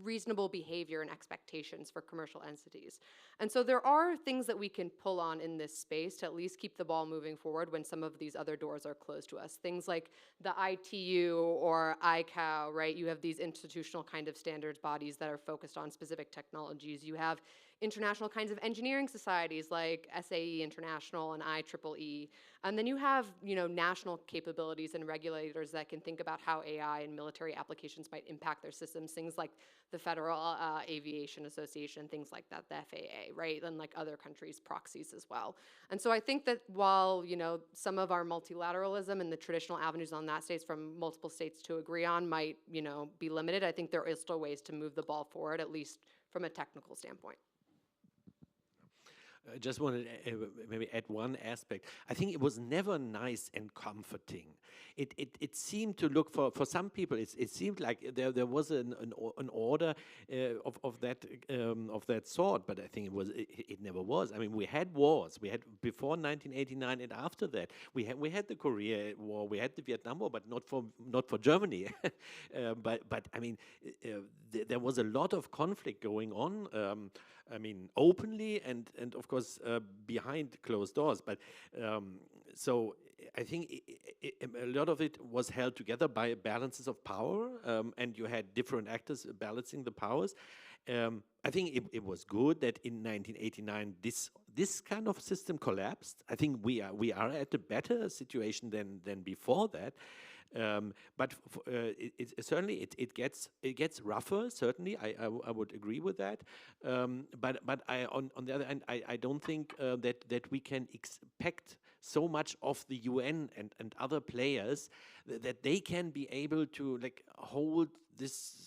reasonable behavior and expectations for commercial entities. And so there are things that we can pull on in this space to at least keep the ball moving forward when some of these other doors are closed to us. Things like the ITU or ICAO, right? You have these institutional kind of standards bodies that are focused on specific technologies. You have international kinds of engineering societies like SAE International and IEEE. And then you have, national capabilities and regulators that can think about how AI and military applications might impact their systems, things like the Federal Aviation Association, things like that, the FAA, right? And like other countries' proxies as well. And so I think that while, some of our multilateralism and the traditional avenues on that states from multiple states to agree on might, be limited, I think there is still ways to move the ball forward, at least from a technical standpoint. I just wanted to maybe add one aspect. I think it was never nice and comforting. It seemed to look for some people. It seemed like there was an order of that sort, but I think it never was. I mean, we had wars. We had before 1989 and after that. We had the Korea War. We had the Vietnam War, but not for Germany. but I mean, there was a lot of conflict going on. I mean, openly and of course behind closed doors. But so I think a lot of it was held together by balances of power, and you had different actors balancing the powers. I think it was good that in 1989 this kind of system collapsed. I think we are at a better situation than before that. But certainly it gets rougher. Certainly, I would agree with that. But on the other hand, I don't think that we can expect so much of the UN and other players that they can be able to like hold this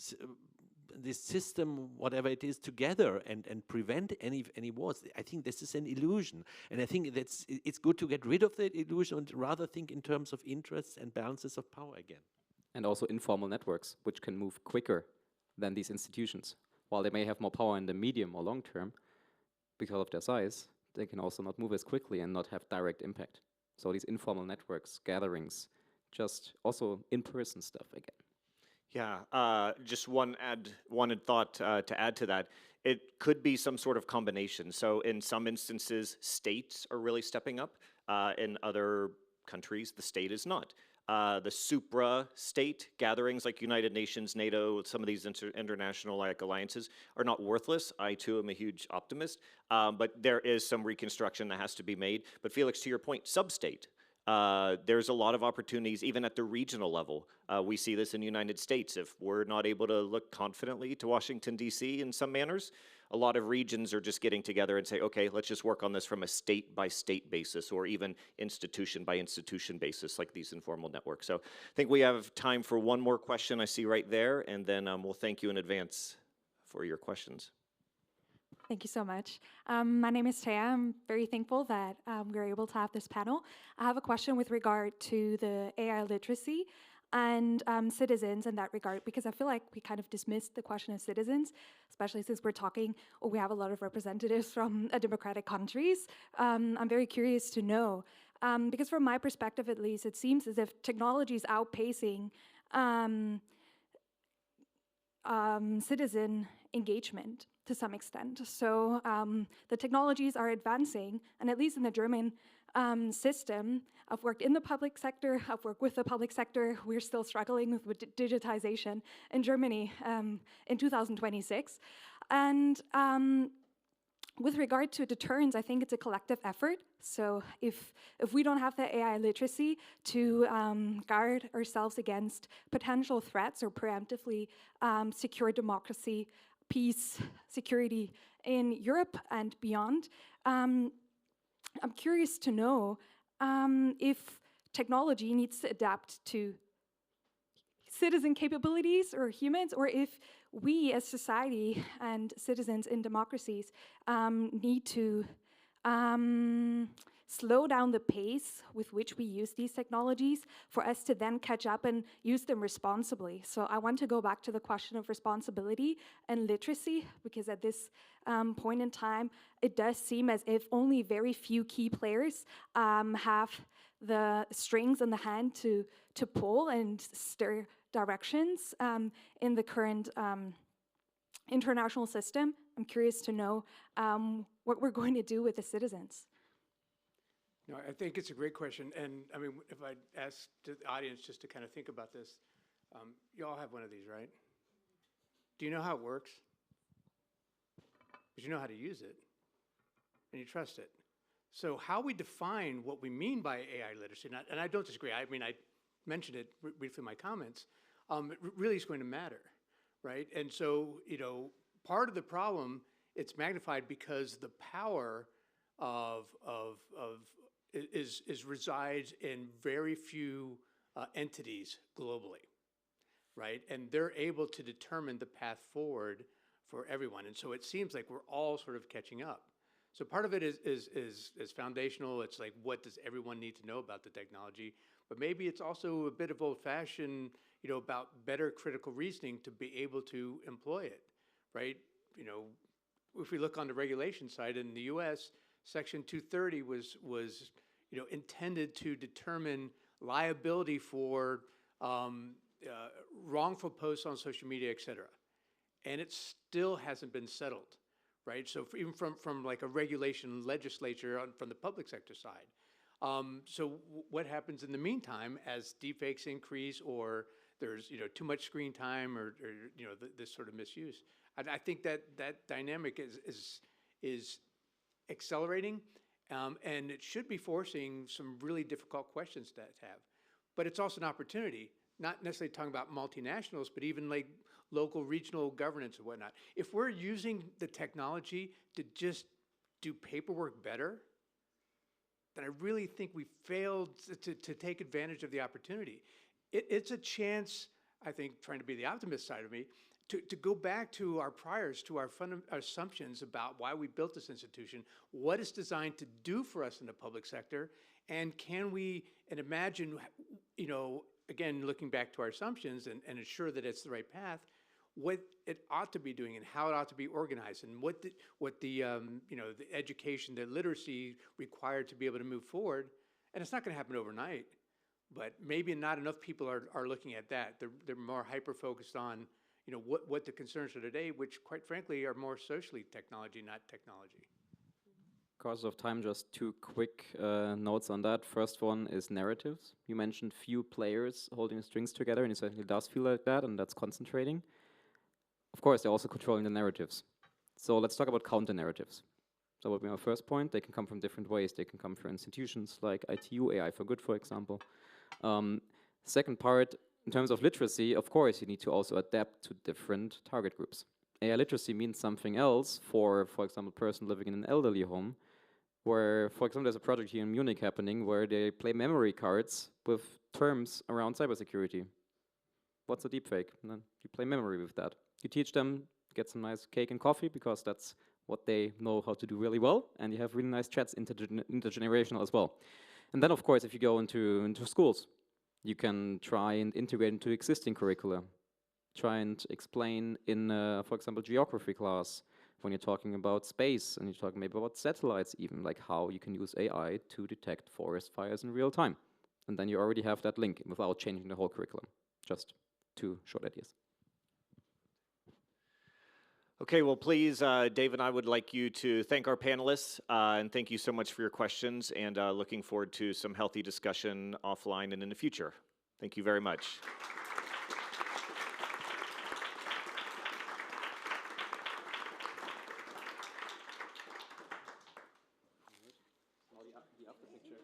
system, whatever it is, together and prevent any wars. I think this is an illusion, and I think it's good to get rid of that illusion and rather think in terms of interests and balances of power again. And also informal networks, which can move quicker than these institutions. While they may have more power in the medium or long term, because of their size, they can also not move as quickly and not have direct impact. So these informal networks, gatherings, just also in-person stuff again. Yeah, just one thought to add to that. It could be some sort of combination. So in some instances, states are really stepping up. In other countries, the state is not. The supra-state gatherings like United Nations, NATO, some of these international alliances are not worthless. I, too, am a huge optimist. But there is some reconstruction that has to be made. But Felix, to your point, sub-state. There's a lot of opportunities, even at the regional level. We see this in the United States. If we're not able to look confidently to Washington, D.C. in some manners, a lot of regions are just getting together and say, okay, let's just work on this from a state-by-state basis or even institution-by-institution basis, like these informal networks. So I think we have time for one more question I see right there, and then we'll thank you in advance for your questions. Thank you so much. My name is Taya. I'm very thankful that we're able to have this panel. I have a question with regard to the AI literacy and citizens in that regard, because I feel like we kind of dismissed the question of citizens, especially since we're talking, or we have a lot of representatives from democratic countries. I'm very curious to know, because from my perspective at least, it seems as if technology is outpacing citizen engagement to some extent. So the technologies are advancing, and at least in the German system, I've worked in the public sector, I've worked with the public sector, we're still struggling with digitization in Germany in 2026. And with regard to deterrence, I think it's a collective effort. So if we don't have the AI literacy to guard ourselves against potential threats or preemptively secure democracy, peace, security in Europe and beyond, I'm curious to know if technology needs to adapt to citizen capabilities or humans, or if we as society and citizens in democracies need to slow down the pace with which we use these technologies for us to then catch up and use them responsibly. So I want to go back to the question of responsibility and literacy, because at this point in time, it does seem as if only very few key players have the strings in the hand to pull and steer directions in the current international system. I'm curious to know what we're going to do with the citizens. No, I think it's a great question. And I mean, if I ask the audience just to kind of think about this, you all have one of these, right? Do you know how it works? Because you know how to use it and you trust it. So how we define what we mean by AI literacy, and I don't disagree. I mean, I mentioned it briefly in my comments. It really is going to matter, right? And so, you know, part of the problem, it's magnified because the power resides in very few entities globally, right? And they're able to determine the path forward for everyone. And so it seems like we're all sort of catching up. So part of it is foundational. It's like, what does everyone need to know about the technology? But maybe it's also a bit of old-fashioned, you know, about better critical reasoning to be able to employ it, right? You know, if we look on the regulation side in the U.S., Section 230 was you know, intended to determine liability for wrongful posts on social media, et cetera. And it still hasn't been settled, right? So even from like a regulation legislature from the public sector side. So what happens in the meantime as deepfakes increase, or there's, you know, too much screen time, or you know, this sort of misuse? I think that dynamic is accelerating, and it should be forcing some really difficult questions to have. But it's also an opportunity, not necessarily talking about multinationals, but even like local, regional governance and whatnot. If we're using the technology to just do paperwork better, then I really think we failed to take advantage of the opportunity. It's a chance, I think, trying to be the optimist side of me, to go back to our priors, to our assumptions about why we built this institution, what it's designed to do for us in the public sector, and can we, and imagine, you know, again, looking back to our assumptions and ensure that it's the right path, what it ought to be doing and how it ought to be organized, and what the you know, the education, the literacy required to be able to move forward. And it's not going to happen overnight, but maybe not enough people are looking at that. They're more hyper-focused on, you know, what the concerns are today, which quite frankly are more socially technology, not technology. Because of time, just two quick notes on that. First one is narratives. You mentioned few players holding the strings together, and it certainly does feel like that, and that's concentrating. Of course, they're also controlling the narratives. So let's talk about counter-narratives. So what would be my first point? They can come from different ways. They can come from institutions like ITU, AI for Good, for example. Second part, in terms of literacy, of course, you need to also adapt to different target groups. AI literacy means something else for example, a person living in an elderly home, where, for example, there's a project here in Munich happening where they play memory cards with terms around cybersecurity. What's a deepfake? And then you play memory with that. You teach them, get some nice cake and coffee, because that's what they know how to do really well, and you have really nice chats, intergenerational as well. And then, of course, if you go into schools, you can try and integrate into existing curricula. Try and explain in, for example, geography class, when you're talking about space, and you're talking maybe about satellites even, like how you can use AI to detect forest fires in real time. And then you already have that link without changing the whole curriculum. Just two short ideas. Okay, well, please, Dave and I would like you to thank our panelists, and thank you so much for your questions, and looking forward to some healthy discussion offline and in the future. Thank you very much. The after picture.